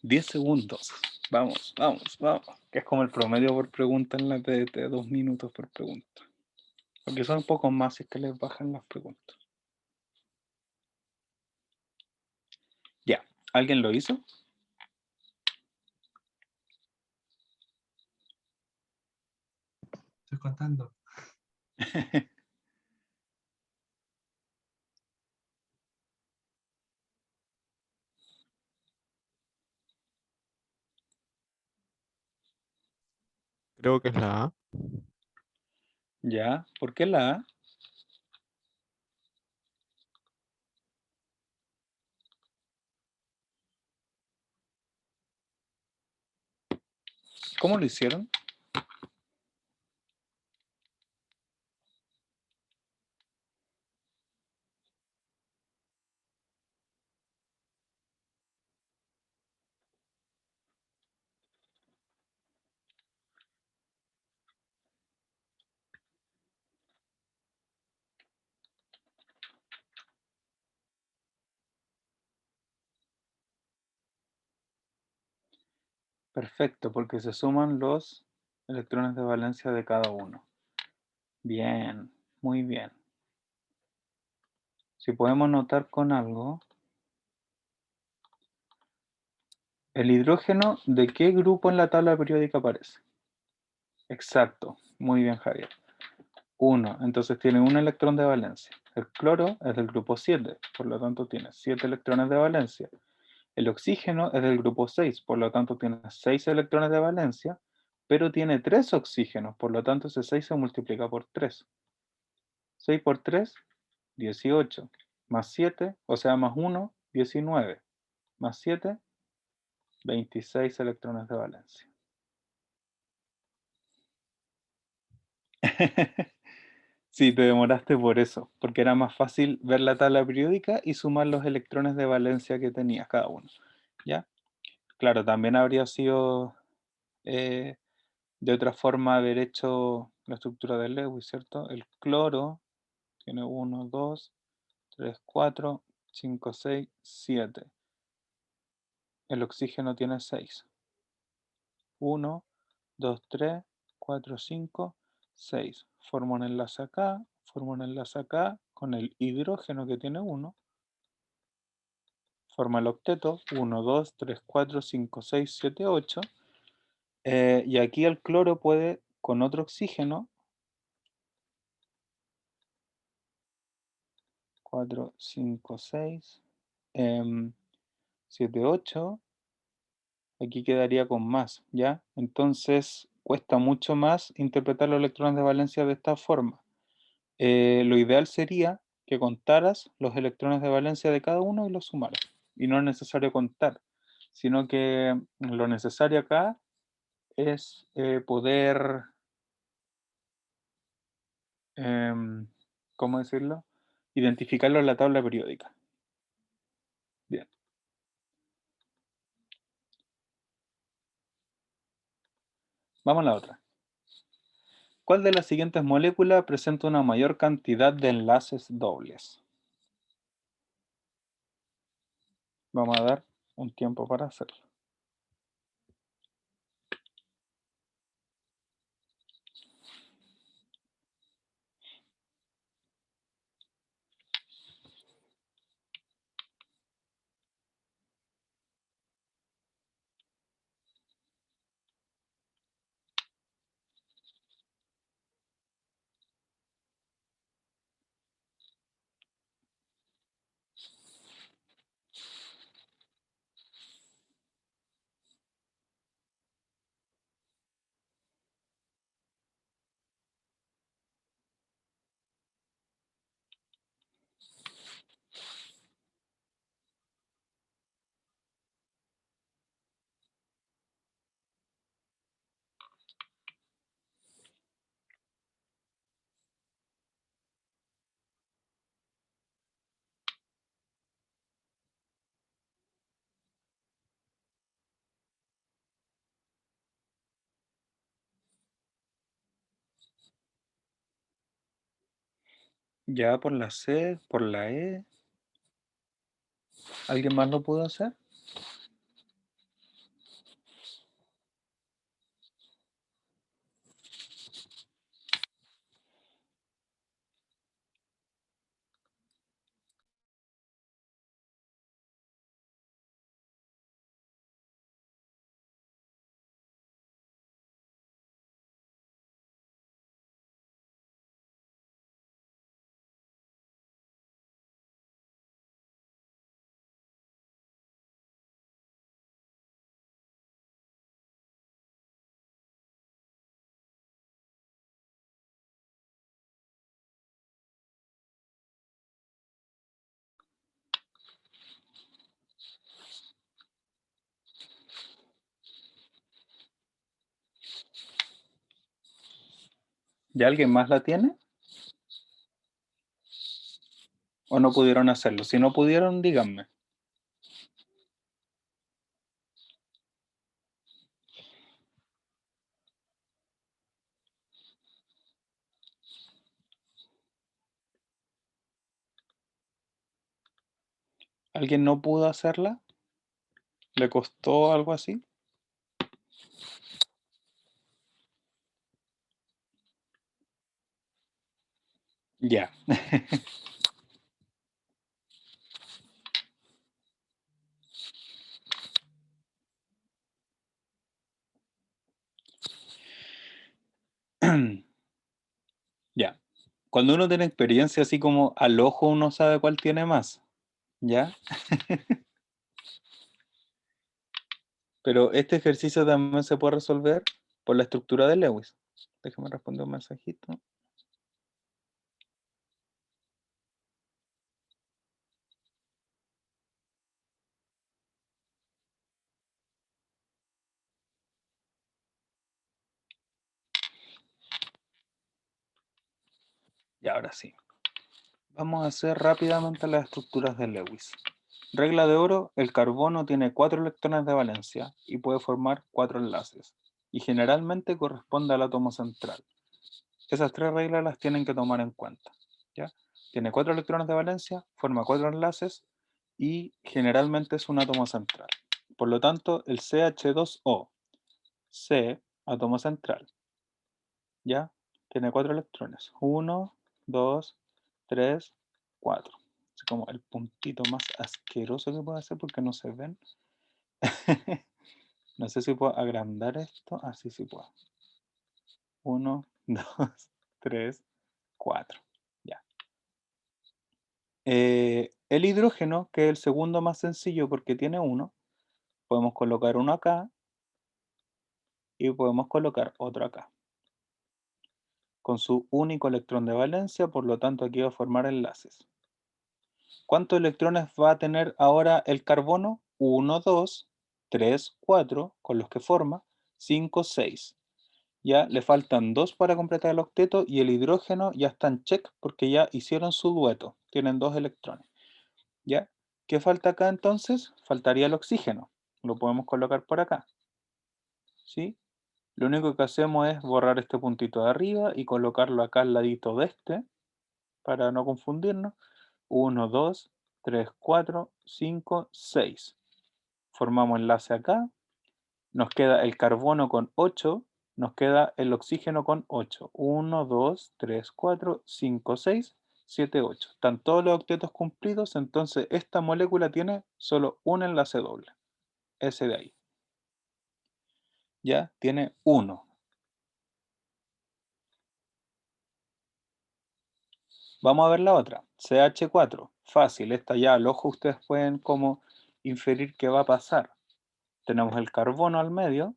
S1: $10. Vamos, vamos, vamos. Que es como el promedio por pregunta en la PDT, 2 minutos por pregunta. Porque son un poco más si es que les bajan las preguntas. Ya, ¿alguien lo hizo?
S2: Estoy contando.
S3: Creo que es la A.
S1: Ya, ¿por qué la A? ¿Cómo lo hicieron? Perfecto, porque se suman los electrones de valencia de cada uno. Bien, muy bien. Si podemos notar con algo, ¿el hidrógeno de qué grupo en la tabla periódica aparece? Exacto, muy bien, Javier. 1, entonces tiene un electrón de valencia. El cloro es del grupo 7, por lo tanto tiene 7 electrones de valencia. El oxígeno es del grupo 6, por lo tanto tiene 6 electrones de valencia, pero tiene 3 oxígenos, por lo tanto ese 6 se multiplica por 3. 6 por 3, 18. Más 7, o sea, más 1, 19. Más 7, 26 electrones de valencia. Sí, te demoraste por eso, porque era más fácil ver la tabla periódica y sumar los electrones de valencia que tenía cada uno. ¿Ya? Claro, también habría sido eh, de otra forma haber hecho la estructura de Lewis, ¿cierto? El cloro tiene 1, 2, 3, 4, 5, 6, 7. El oxígeno tiene 6. 1, 2, 3, 4, 5, 6. Formo un enlace acá, formo un enlace acá con el hidrógeno que tiene 1. Forma el octeto, 1, 2, 3, 4, 5, 6, 7, 8. Y aquí el cloro puede, con otro oxígeno, 4, 5, 6, 7, 8. Aquí quedaría con más, ¿ya? Entonces cuesta mucho más interpretar los electrones de valencia de esta forma. Lo ideal sería que contaras los electrones de valencia de cada uno y los sumaras. Y no es necesario contar, sino que lo necesario acá es poder, ¿cómo decirlo? Identificarlo en la tabla periódica. Bien. Vamos a la otra. ¿Cuál de las siguientes moléculas presenta una mayor cantidad de enlaces dobles? Vamos a dar un tiempo para hacerlo. Ya por la C, por la E, ¿alguien más lo pudo hacer? ¿Ya alguien más la tiene? ¿O no pudieron hacerlo? Si no pudieron, díganme. ¿Alguien no pudo hacerla? ¿Le costó algo así? Ya. Ya. Cuando uno tiene experiencia así como al ojo uno sabe cuál tiene más. ¿Ya? Pero este ejercicio también se puede resolver por la estructura de Lewis. Déjame responder un mensajito. Y ahora sí. Vamos a hacer rápidamente las estructuras de Lewis. Regla de oro, el carbono tiene 4 electrones de valencia y puede formar 4 enlaces. Y generalmente corresponde al átomo central. Esas 3 reglas las tienen que tomar en cuenta. ¿Ya? Tiene 4 electrones de valencia, forma 4 enlaces y generalmente es un átomo central. Por lo tanto, el CH2O, C, átomo central, ¿ya? Tiene 4 electrones. 1, 2, 3, 4. Es como el puntito más asqueroso que puedo hacer porque no se ven. No sé si puedo agrandar esto. Así sí puedo. 1, 2, 3, 4. Ya. El hidrógeno, que es el segundo más sencillo porque tiene 1, podemos colocar uno acá y podemos colocar otro acá. Con su único electrón de valencia, por lo tanto aquí va a formar enlaces. ¿Cuántos electrones va a tener ahora el carbono? 1, 2, 3, 4, con los que forma, 5, 6. Ya le faltan 2 para completar el octeto y el hidrógeno ya está en check porque ya hicieron su dueto, tienen 2 electrones. ¿Ya? ¿Qué falta acá entonces? Faltaría el oxígeno, lo podemos colocar por acá. ¿Sí? Lo único que hacemos es borrar este puntito de arriba y colocarlo acá al ladito de este, para no confundirnos. 1, 2, 3, 4, 5, 6. Formamos enlace acá. Nos queda el carbono con 8. Nos queda el oxígeno con 8. 1, 2, 3, 4, 5, 6, 7, 8. Están todos los octetos cumplidos. Entonces esta molécula tiene solo un enlace doble. Ese de ahí. Ya tiene 1. Vamos a ver la otra. CH4. Fácil. Esta ya al ojo ustedes pueden como inferir qué va a pasar. Tenemos el carbono al medio,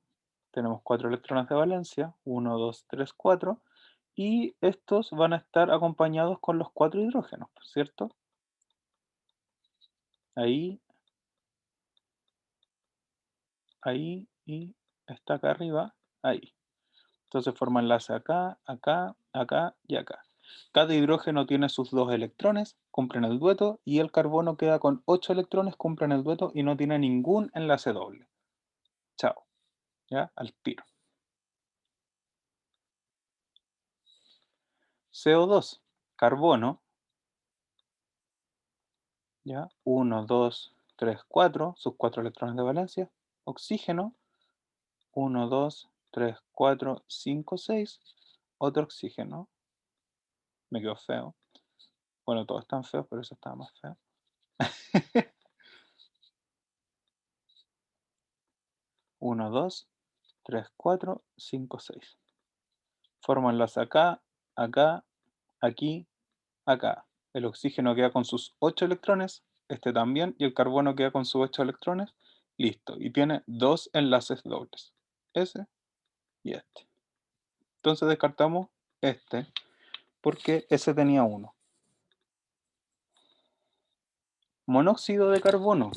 S1: tenemos 4 electrones de valencia, 1, 2, 3, 4, y estos van a estar acompañados con los 4 hidrógenos, ¿cierto? Ahí, ahí, y está acá arriba, ahí. Entonces forma enlace acá, acá, acá y acá. Cada hidrógeno tiene sus 2 electrones, cumplen el dueto, y el carbono queda con 8 electrones, cumplen el dueto y no tiene ningún enlace doble. Chao, ¿ya? Al tiro. CO2, carbono, ¿ya? 1, 2, 3, 4, sus 4 electrones de valencia. Oxígeno, 1, 2, 3, 4, 5, 6. Otro oxígeno. Me quedó feo. Bueno, todos están feos, pero eso estaba más feo. 1, 2, 3, 4, 5, 6. Forman las acá, acá, aquí, acá. El oxígeno queda con sus 8 electrones, este también, y el carbono queda con sus 8 electrones. Listo. Y tiene 2 enlaces dobles. Ese y este. Entonces descartamos este, porque ese tenía 1. Monóxido de carbono.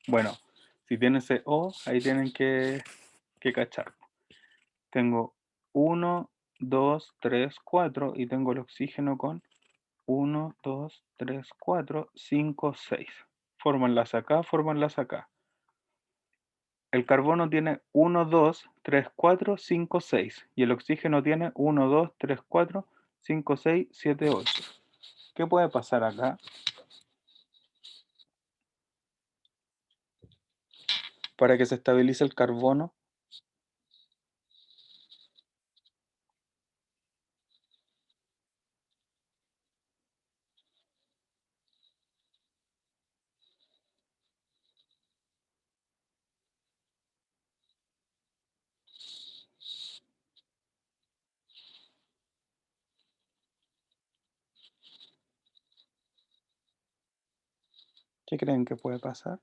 S1: Bueno, si tiene CO, ahí tienen que cachar. Tengo 1, 2, 3, 4 y tengo el oxígeno con 1, 2, 3, 4, 5, 6. Formo enlace acá, formo enlace acá. El carbono tiene 1, 2, 3, 4, 5, 6 y el oxígeno tiene 1, 2, 3, 4, 5, 6, 7, 8. ¿Qué puede pasar acá? Para que se estabilice el carbono. ¿Qué creen que puede pasar?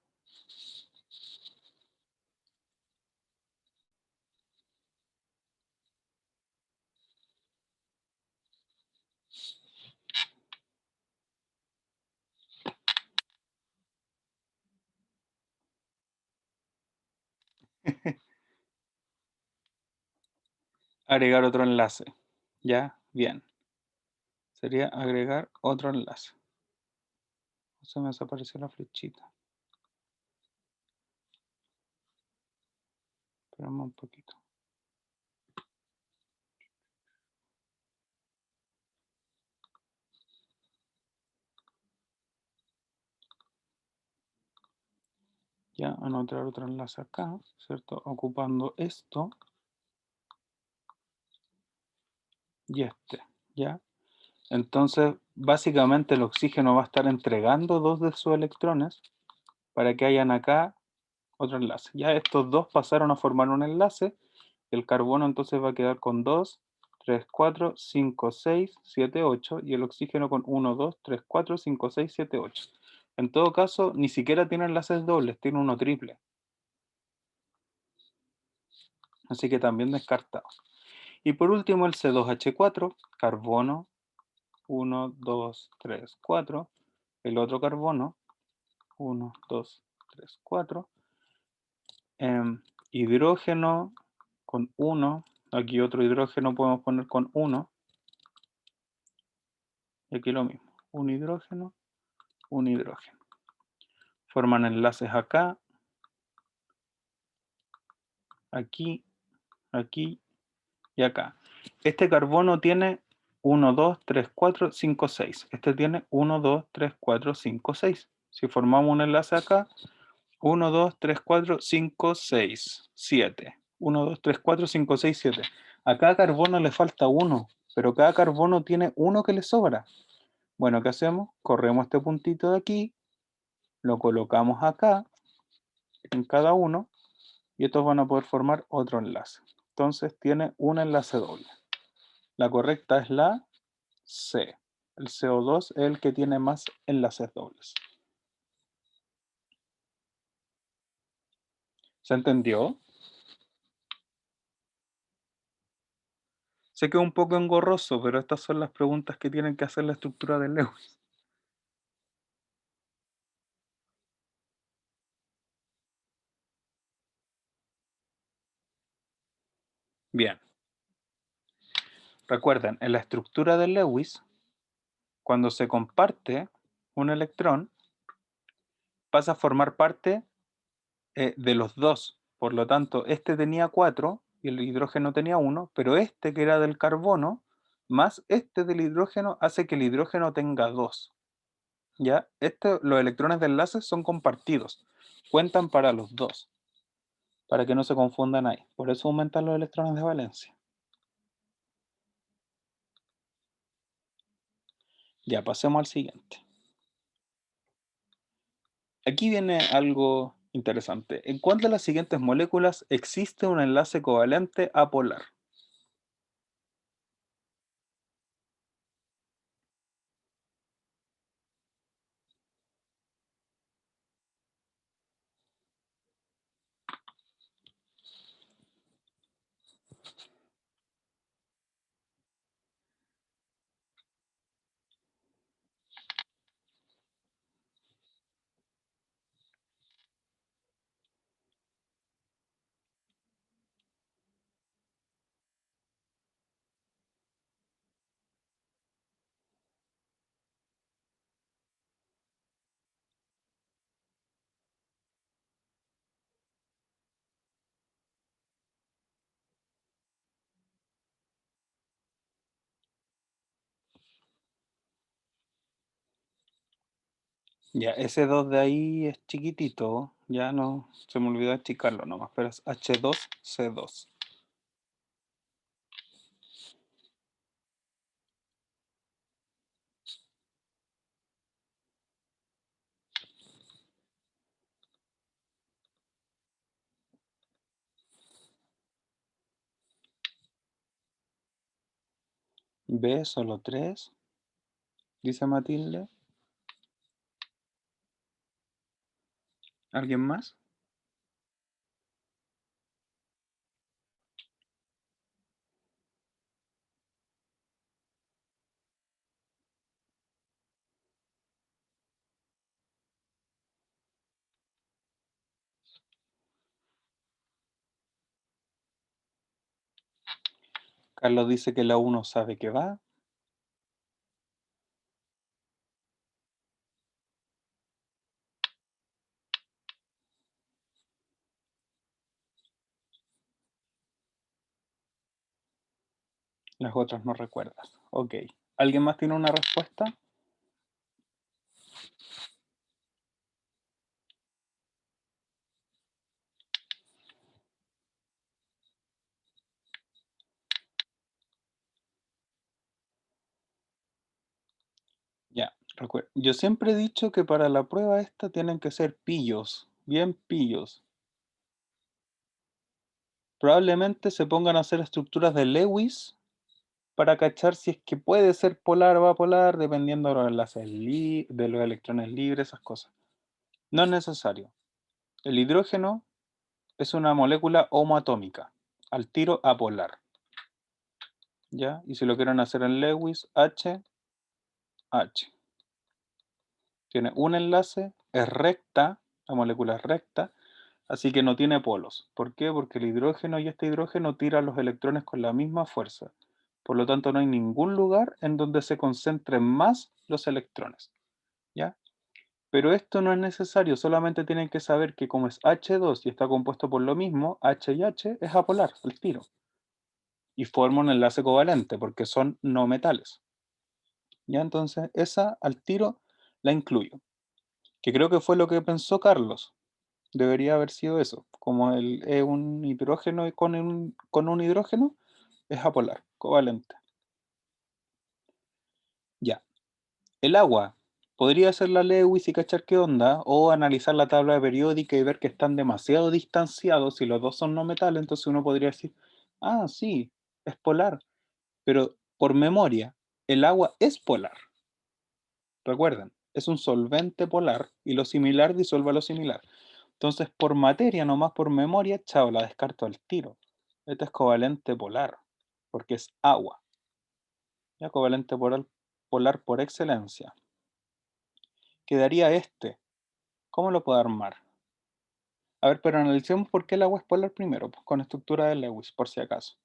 S1: Agregar otro enlace. ¿Ya? Bien. Sería agregar otro enlace. Se me desapareció la flechita. Esperamos un poquito. Ya, anotar otro enlace acá, ¿cierto? Ocupando esto y este, ¿ya? Entonces, básicamente el oxígeno va a estar entregando 2 de sus electrones para que hayan acá otro enlace. Ya estos dos pasaron a formar un enlace. El carbono entonces va a quedar con 2, 3, 4, 5, 6, 7, 8 y el oxígeno con 1, 2, 3, 4, 5, 6, 7, 8. En todo caso, ni siquiera tiene enlaces dobles, tiene uno triple. Así que también descartado. Y por último el C2H4, carbono, 1, 2, 3, 4. El otro carbono, 1, 2, 3, 4. Hidrógeno con 1. Aquí otro hidrógeno podemos poner con 1. Y aquí lo mismo. Un hidrógeno, un hidrógeno. Forman enlaces acá, aquí, aquí y acá. Este carbono tiene 1, 2, 3, 4, 5, 6. Este tiene 1, 2, 3, 4, 5, 6. Si formamos un enlace acá, 1, 2, 3, 4, 5, 6, 7. 1, 2, 3, 4, 5, 6, 7. A cada carbono le falta 1, pero cada carbono tiene 1 que le sobra. Bueno, ¿qué hacemos? Corremos este puntito de aquí, lo colocamos acá, en cada uno, y estos van a poder formar otro enlace. Entonces tiene un enlace doble. La correcta es la C. El CO2 es el que tiene más enlaces dobles. ¿Se entendió? Sé que es un poco engorroso, pero estas son las preguntas que tienen que hacer la estructura de Lewis. Bien. Recuerden, en la estructura de Lewis, cuando se comparte un electrón, pasa a formar parte de los dos. Por lo tanto, este tenía 4 y el hidrógeno tenía 1, pero este que era del carbono, más este del hidrógeno, hace que el hidrógeno tenga 2. ¿Ya? Los electrones de enlace son compartidos, cuentan para los dos, para que no se confundan ahí. Por eso aumentan los electrones de valencia. Ya, pasemos al siguiente. Aquí viene algo interesante. ¿En cuál de las siguientes moléculas existe un enlace covalente apolar? Ya, ese 2 de ahí es chiquitito, ya no, se me olvidó achicarlo nomás, pero es H2C2. B solo 3, dice Matilde. ¿Alguien más? Carlos dice que la 1 sabe que va. Las otras no recuerdas. Ok. ¿Alguien más tiene una respuesta? Ya, recuerda. Yo siempre he dicho que para la prueba esta tienen que ser pillos, bien pillos. Probablemente se pongan a hacer estructuras de Lewis para cachar si es que puede ser polar o apolar, dependiendo de los enlaces de los electrones libres, esas cosas. No es necesario. El hidrógeno es una molécula homoatómica, al tiro apolar. ¿Ya? Y si lo quieren hacer en Lewis, H. Tiene un enlace, es recta, la molécula es recta, así que no tiene polos. ¿Por qué? Porque el hidrógeno y este hidrógeno tiran los electrones con la misma fuerza. Por lo tanto, no hay ningún lugar en donde se concentren más los electrones. ¿Ya? Pero esto no es necesario, solamente tienen que saber que como es H2 y está compuesto por lo mismo, H y H es apolar, el tiro. Y forma un enlace covalente porque son no metales. ¿Ya? Entonces, esa al tiro la incluyo. Que creo que fue lo que pensó Carlos. Debería haber sido eso. Como es un hidrógeno y con un hidrógeno, es apolar, covalente. Ya. El agua. Podría hacer la Lewis y cachar qué onda, o analizar la tabla periódica y ver que están demasiado distanciados. Si los dos son no metales, entonces uno podría decir, ah, sí, es polar. Pero por memoria, el agua es polar. Recuerden, es un solvente polar y lo similar disuelve a lo similar. Entonces, por materia, nomás por memoria, chao, la descarto al tiro. Este es covalente polar, porque es agua. Ya covalente polar por excelencia. Quedaría este. ¿Cómo lo puedo armar? A ver, pero analicemos por qué el agua es polar primero, pues con estructura de Lewis, por si acaso.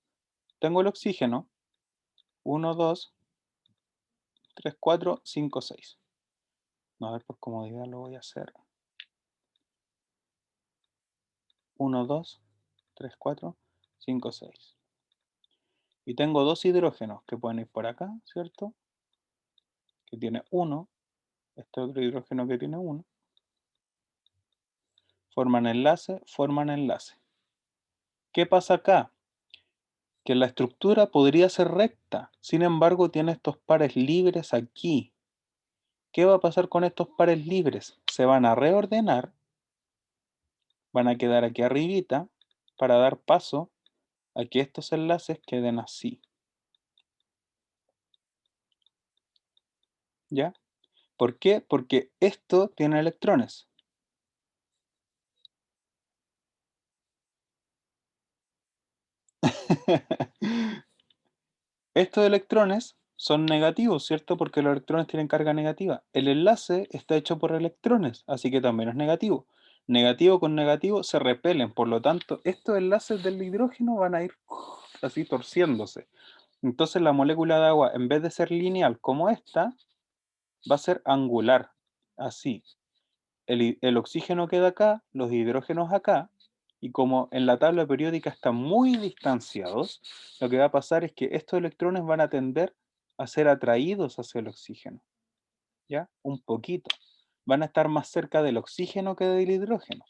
S1: Tengo el oxígeno. 1, 2, 3, 4, 5, 6. No, a ver, por comodidad lo voy a hacer. 1, 2, 3, 4, 5, 6. Y tengo dos hidrógenos que pueden ir por acá, ¿cierto? Que tiene 1. Este otro hidrógeno que tiene 1. Forman enlace, forman enlace. ¿Qué pasa acá? Que la estructura podría ser recta, sin embargo tiene estos pares libres aquí. ¿Qué va a pasar con estos pares libres? Se van a reordenar, van a quedar aquí arribita para dar paso a que estos enlaces queden así. ¿Ya? ¿Por qué? Porque esto tiene electrones. Estos electrones son negativos, ¿cierto? Porque los electrones tienen carga negativa. El enlace está hecho por electrones, así que también es negativo. Negativo con negativo se repelen, por lo tanto, estos enlaces del hidrógeno van a ir así torciéndose. Entonces la molécula de agua, en vez de ser lineal como esta, va a ser angular, así. El oxígeno queda acá, los hidrógenos acá, y como en la tabla periódica están muy distanciados, lo que va a pasar es que estos electrones van a tender a ser atraídos hacia el oxígeno, ¿ya? Un poquito. van a estar más cerca del oxígeno que del hidrógeno.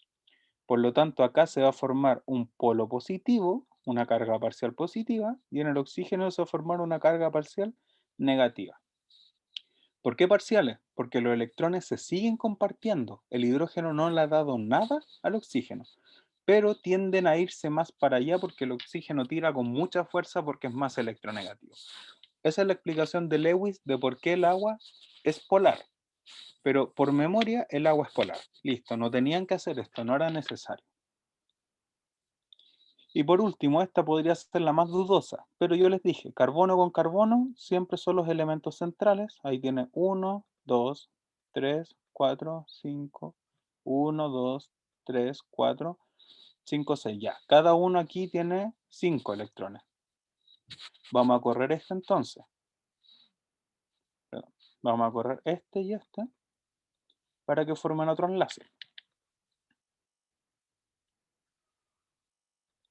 S1: Por lo tanto, acá se va a formar un polo positivo, una carga parcial positiva, y en el oxígeno se va a formar una carga parcial negativa. ¿Por qué parciales? Porque los electrones se siguen compartiendo. El hidrógeno no le ha dado nada al oxígeno, pero tienden a irse más para allá porque el oxígeno tira con mucha fuerza porque es más electronegativo. Esa es la explicación de Lewis de por qué el agua es polar. Pero por memoria, el agua es polar. Listo, no tenían que hacer esto, no era necesario. Y por último, esta podría ser la más dudosa, pero yo les dije, carbono con carbono siempre son los elementos centrales. Ahí tiene 1, 2, 3, 4, 5, 1, 2, 3, 4, 5, 6. Ya, cada uno aquí tiene 5 electrones. Vamos a correr este entonces. Perdón. Vamos a correr este y este para que formen otro enlace.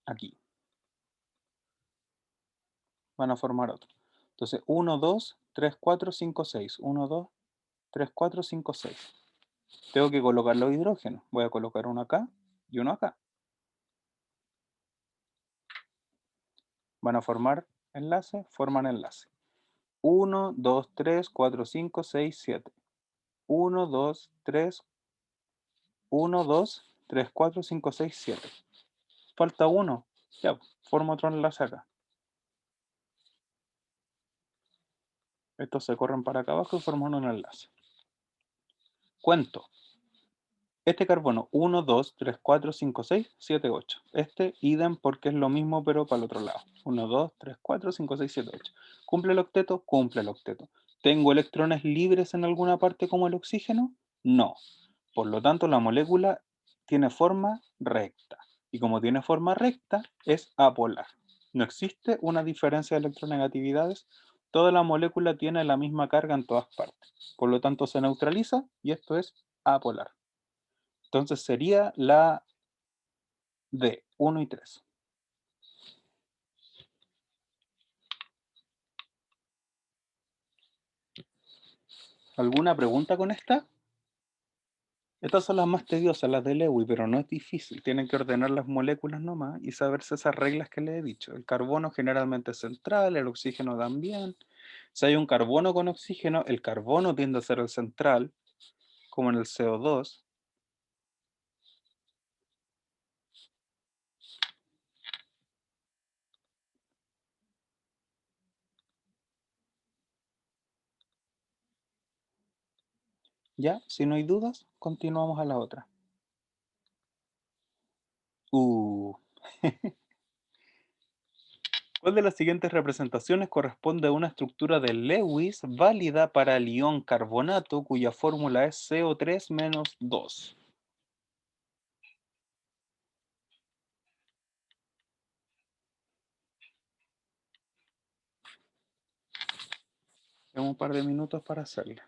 S1: Aquí. Van a formar otro. Entonces, 1, 2, 3, 4, 5, 6. 1, 2, 3, 4, 5, 6. Tengo que colocar los hidrógenos. Voy a colocar uno acá y uno acá. Van a formar enlace, forman enlace. 1, 2, 3, 4, 5, 6, 7. 1, 2, 3, 1, 2, 3, 4, 5, 6, 7. Falta uno. Ya, formo otro enlace acá. Estos se corren para acá abajo y forman un enlace. Cuento. Este carbono 1, 2, 3, 4, 5, 6, 7, 8. Este idem porque es lo mismo pero para el otro lado. 1, 2, 3, 4, 5, 6, 7, 8. ¿Cumple el octeto? Cumple el octeto. ¿Tengo electrones libres en alguna parte como el oxígeno? No. Por lo tanto, la molécula tiene forma recta. Y como tiene forma recta, es apolar. No existe una diferencia de electronegatividades. Toda la molécula tiene la misma carga en todas partes. Por lo tanto, se neutraliza y esto es apolar. Entonces sería la D, 1 y 3. ¿Alguna pregunta con esta? Estas son las más tediosas, las de Lewis, pero no es difícil. Tienen que ordenar las moléculas nomás y saberse esas reglas que les he dicho. El carbono generalmente es central, el oxígeno también. Si hay un carbono con oxígeno, el carbono tiende a ser el central, como en el CO2. Ya, si no hay dudas, continuamos a la otra. Uh. ¿Cuál de las siguientes representaciones corresponde a una estructura de Lewis válida para el ion carbonato cuya fórmula es CO3-2? Tengo un par de minutos para hacerla.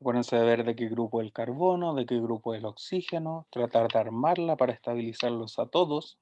S1: Acuérdense de ver de qué grupo es el carbono, de qué grupo es el oxígeno, tratar de armarla para estabilizarlos a todos.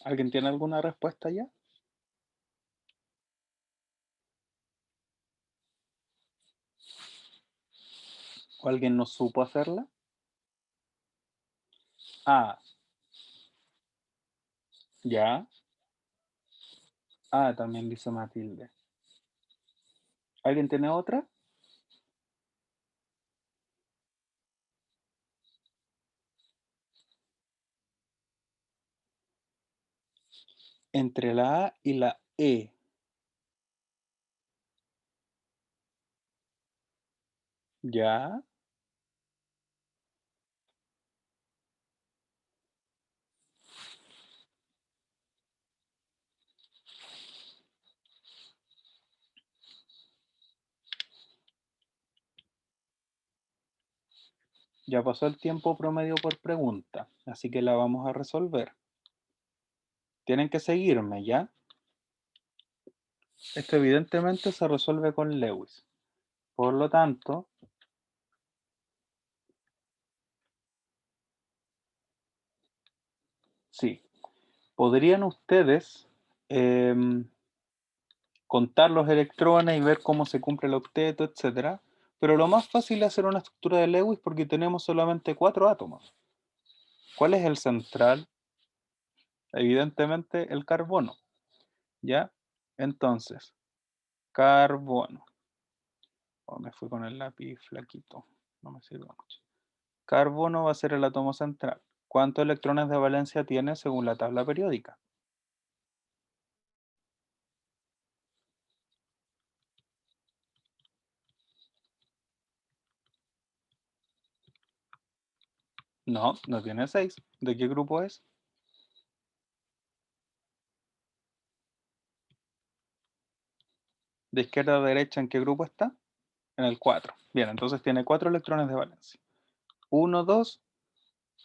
S1: ¿Alguien tiene alguna respuesta ya? ¿O alguien no supo hacerla? Ah, ya. Ah, también dice Matilde. ¿Alguien tiene otra? Entre la A y la E. Ya. Ya pasó el tiempo promedio por pregunta, así que la vamos a resolver. Tienen que seguirme, ¿ya? Esto evidentemente se resuelve con Lewis. Por lo tanto, sí. ¿Podrían ustedes contar los electrones y ver cómo se cumple el octeto, etcétera? Pero lo más fácil es hacer una estructura de Lewis porque tenemos solamente 4 átomos. ¿Cuál es el central? Evidentemente el carbono, ¿ya? Entonces, carbono. Oh, me fui con el lápiz flaquito, no me sirve mucho. Carbono va a ser el átomo central. ¿Cuántos electrones de valencia tiene según la tabla periódica? No, no tiene 6. ¿De qué grupo es? ¿De izquierda a derecha en qué grupo está? En el 4. Bien, entonces tiene 4 electrones de valencia. 1, 2,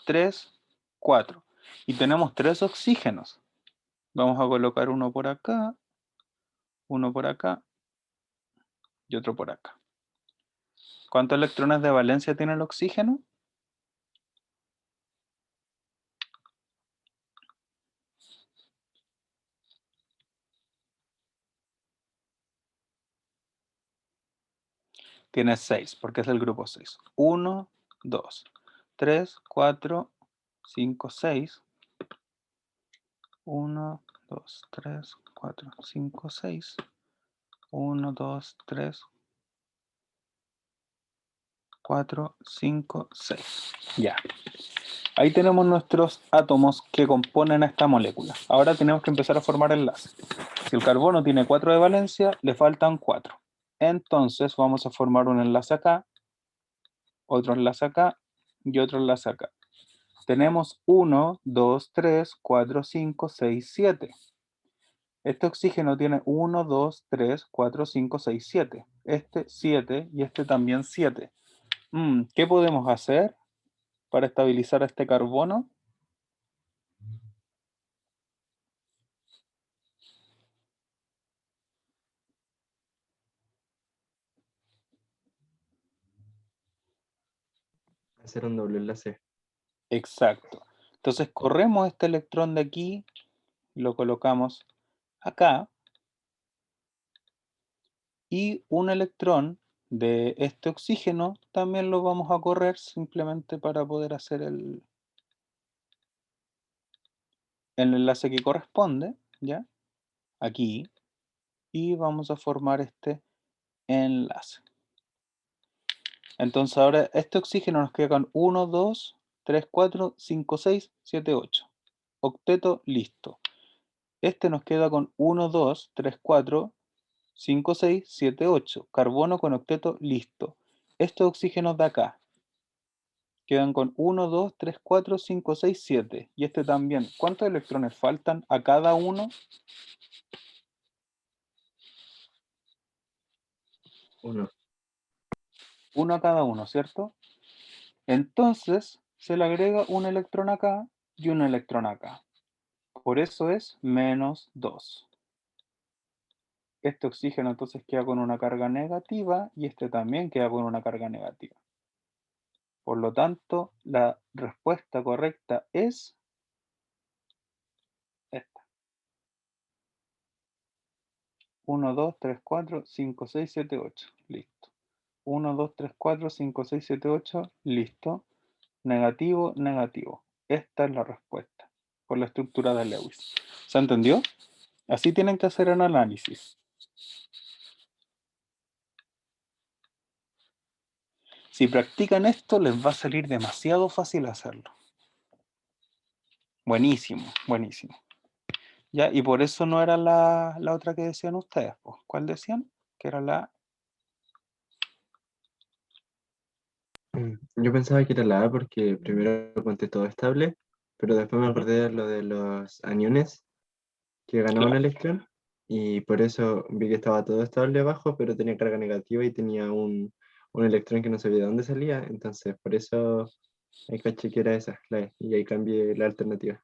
S1: 3, 4. Y tenemos 3 oxígenos. Vamos a colocar uno por acá y otro por acá. ¿Cuántos electrones de valencia tiene el oxígeno? Tiene 6, porque es del grupo 6. 1, 2, 3, 4, 5, 6. 1, 2, 3, 4, 5, 6. 1, 2, 3, 4, 5, 6. Ya. Ahí tenemos nuestros átomos que componen a esta molécula. Ahora tenemos que empezar a formar enlaces. Si el carbono tiene 4 de valencia, le faltan 4. Entonces vamos a formar un enlace acá, otro enlace acá y otro enlace acá. Tenemos 1, 2, 3, 4, 5, 6, 7. Este oxígeno tiene 1, 2, 3, 4, 5, 6, 7. Este 7 y este también 7. ¿Qué podemos hacer para estabilizar este carbono?
S3: Hacer un doble enlace.
S1: Exacto. Entonces corremos este electrón de aquí, lo colocamos acá, y un electrón de este oxígeno también lo vamos a correr simplemente para poder hacer el enlace que corresponde, ¿ya? Aquí, y vamos a formar este enlace. Entonces ahora este oxígeno nos queda con 1, 2, 3, 4, 5, 6, 7, 8. Octeto listo. Este nos queda con 1, 2, 3, 4, 5, 6, 7, 8. Carbono con octeto listo. Estos oxígenos de acá quedan con 1, 2, 3, 4, 5, 6, 7. Y este también. ¿Cuántos electrones faltan a cada uno?
S3: 1.
S1: Uno a cada uno, ¿cierto? Entonces se le agrega un electrón acá y un electrón acá. Por eso es menos 2. Este oxígeno entonces queda con una carga negativa y este también queda con una carga negativa. Por lo tanto, la respuesta correcta es esta. 1, 2, 3, 4, 5, 6, 7, 8. Listo. 1, 2, 3, 4, 5, 6, 7, 8. Listo. Negativo, negativo. Esta es la respuesta por la estructura de Lewis. ¿Se entendió? Así tienen que hacer el análisis. Si practican esto, les va a salir demasiado fácil hacerlo. Buenísimo, buenísimo. Ya, y por eso no era la otra que decían ustedes. Pues. ¿Cuál decían? Que era la...
S3: Yo pensaba que era la A porque primero conté todo estable, pero después me
S1: Ujú.
S3: acordé de lo de los aniones que ganaba un
S1: Claro,
S3: electrón y por eso vi que estaba todo estable abajo, pero tenía carga negativa y tenía un electrón que no sabía de dónde salía, entonces por eso ahí caché que era esa, la E, y ahí cambié la alternativa.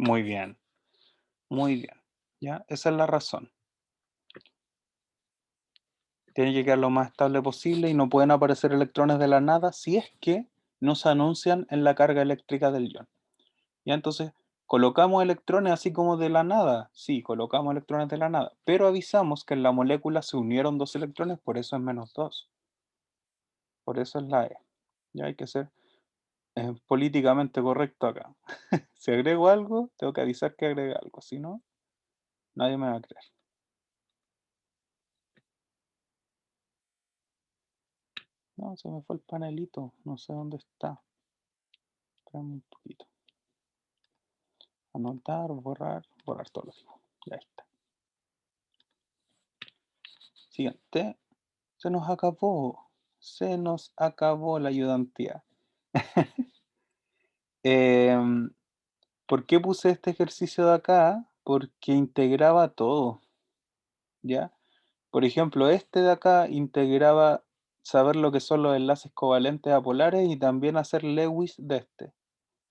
S1: muy bien, muy bien. Ya, esa es la razón. Tiene que quedar lo más estable posible y no pueden aparecer electrones de la nada si es que no se anuncian en la carga eléctrica del ion. Ya entonces, colocamos electrones así como de la nada. Sí, colocamos electrones de la nada, pero avisamos que en la molécula se unieron dos electrones, por eso es -2. Por eso es la E. Ya hay que ser políticamente correcto acá. Si agrego algo, tengo que avisar que agregue algo, si no, nadie me va a creer. No, se me fue el panelito, no sé dónde está. Espérame un poquito. Anotar, borrar todo lo digo. Ya está. Siguiente. Se nos acabó. Se nos acabó la ayudantía. Em, ¿Por qué puse este ejercicio de acá? Porque integraba todo, ¿ya? Por ejemplo, este de acá integraba saber lo que son los enlaces covalentes apolares y también hacer Lewis de este,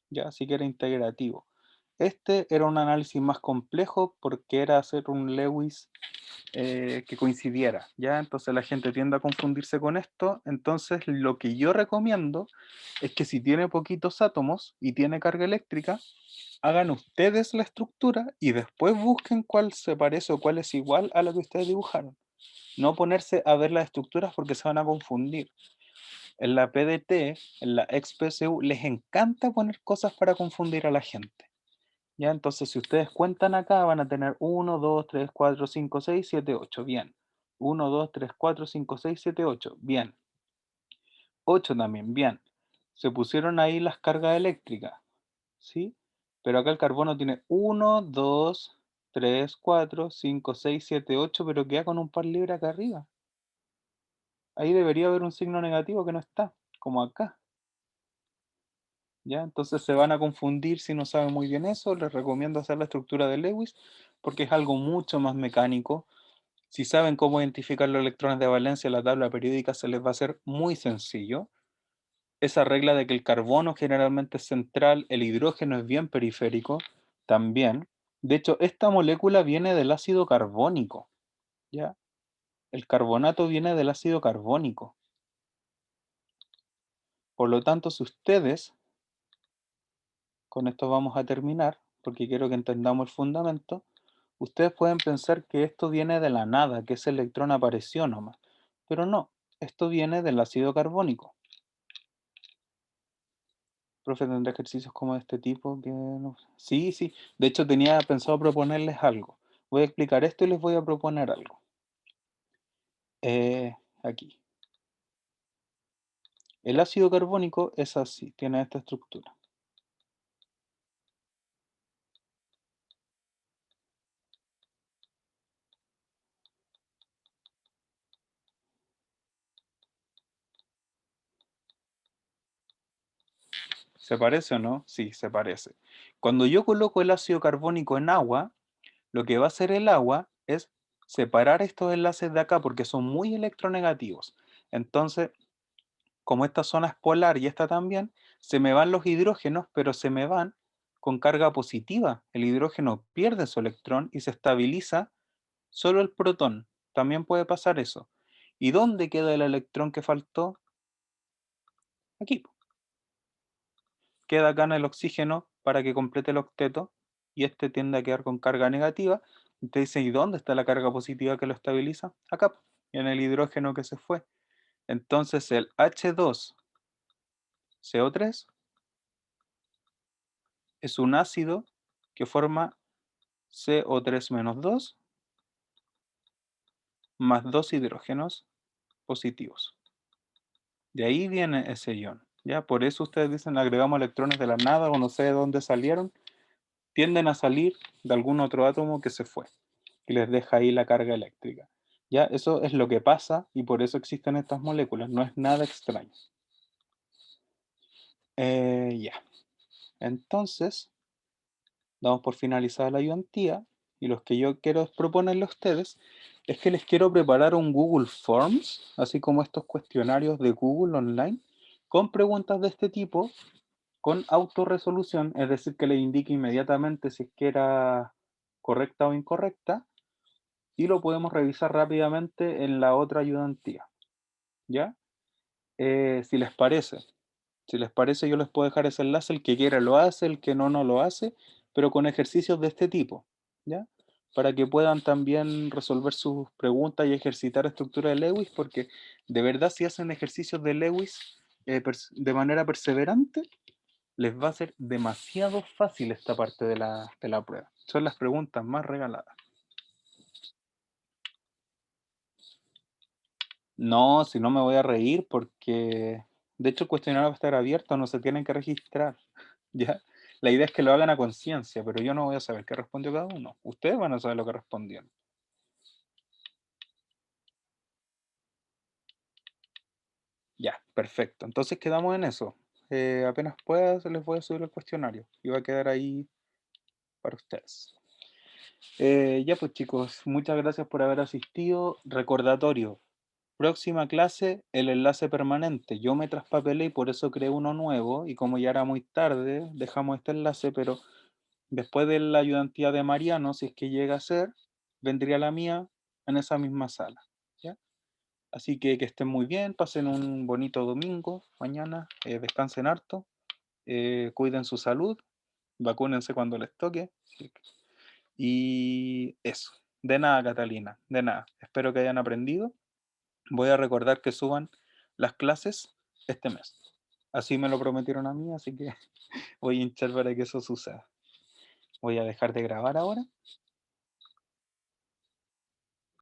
S1: ¿ya? Así que era integrativo. Este era un análisis más complejo porque era hacer un Lewis que coincidiera, ¿ya? Entonces la gente tiende a confundirse con esto. Entonces lo que yo recomiendo es que si tiene poquitos átomos y tiene carga eléctrica, hagan ustedes la estructura y después busquen cuál se parece o cuál es igual a lo que ustedes dibujaron. No ponerse a ver las estructuras porque se van a confundir. En la PDT, en la XPSU, les encanta poner cosas para confundir a la gente. ¿Ya? Entonces, si ustedes cuentan acá, van a tener 1, 2, 3, 4, 5, 6, 7, 8. Bien. 1, 2, 3, 4, 5, 6, 7, 8. Bien. 8 también. Bien. Se pusieron ahí las cargas eléctricas. ¿Sí? Pero acá el carbono tiene 1, 2, 3, 4, 5, 6, 7, 8, pero queda con un par libre acá arriba. Ahí debería haber un signo negativo que no está, como acá. ¿Ya? Entonces se van a confundir si no saben muy bien eso. Les recomiendo hacer la estructura de Lewis porque es algo mucho más mecánico. Si saben cómo identificar los electrones de valencia en la tabla periódica, se les va a hacer muy sencillo. Esa regla de que el carbono generalmente es central, el hidrógeno es bien periférico, también. De hecho, esta molécula viene del ácido carbónico, ¿ya? El carbonato viene del ácido carbónico. Por lo tanto, si ustedes, con esto vamos a terminar, porque quiero que entendamos el fundamento, ustedes pueden pensar que esto viene de la nada, que ese electrón apareció nomás. Pero no, esto viene del ácido carbónico. Profe, ¿tendrá ejercicios como de este tipo? Que no... Sí, sí. De hecho, tenía pensado proponerles algo. Voy a explicar esto y les voy a proponer algo. Aquí. El ácido carbónico es así, tiene esta estructura. ¿Se parece o no? Sí, se parece. Cuando yo coloco el ácido carbónico en agua, lo que va a hacer el agua es separar estos enlaces de acá porque son muy electronegativos. Entonces, como esta zona es polar y esta también, se me van los hidrógenos, pero se me van con carga positiva. El hidrógeno pierde su electrón y se estabiliza solo el protón. También puede pasar eso. ¿Y dónde queda el electrón que faltó? Aquí. Queda acá en el oxígeno para que complete el octeto y este tiende a quedar con carga negativa. Y te dice, ¿y dónde está la carga positiva que lo estabiliza? Acá, en el hidrógeno que se fue. Entonces el H2CO3 es un ácido que forma CO3 menos 2 más 2 hidrógenos positivos. De ahí viene ese ion. ¿Ya? Por eso ustedes dicen agregamos electrones de la nada o no sé de dónde salieron. Tienden a salir de algún otro átomo que se fue y les deja ahí la carga eléctrica. ¿Ya? Eso es lo que pasa y por eso existen estas moléculas. No es nada extraño. Ya. Entonces, damos por finalizada la ayudantía y lo que yo quiero proponerle a ustedes es que les quiero preparar un Google Forms, así como estos cuestionarios de Google online, con preguntas de este tipo, con autorresolución, es decir, que le indique inmediatamente si es que era correcta o incorrecta, y lo podemos revisar rápidamente en la otra ayudantía, ¿ya? Si les parece. Si les parece, yo les puedo dejar ese enlace, el que quiera lo hace, el que no, no lo hace, pero con ejercicios de este tipo, ¿ya? Para que puedan también resolver sus preguntas y ejercitar estructura de Lewis, porque de verdad si hacen ejercicios de Lewis de manera perseverante, les va a ser demasiado fácil esta parte de la prueba. Son las preguntas más regaladas. No, si no me voy a reír porque de hecho el cuestionario va a estar abierto, no se tienen que registrar. ¿Ya? La idea es que lo hagan a conciencia, pero yo no voy a saber qué respondió cada uno. Ustedes van a saber lo que respondieron. Ya, perfecto. Entonces quedamos en eso. Apenas pueda, se les voy a subir el cuestionario y va a quedar ahí para ustedes. Ya pues chicos, muchas gracias por haber asistido. Recordatorio, próxima clase, el enlace permanente. Yo me traspapelé y por eso creé uno nuevo y como ya era muy tarde, dejamos este enlace, pero después de la ayudantía de Mariano, si es que llega a ser, vendría la mía en esa misma sala. ¿Ya? Así que estén muy bien, pasen un bonito domingo, mañana, descansen harto, cuiden su salud, vacúnense cuando les toque. Y eso, de nada Catalina, de nada. Espero que hayan aprendido. Voy a recordar que suban las clases este mes. Así me lo prometieron a mí, así que voy a hinchar para que eso suceda. Voy a dejar de grabar ahora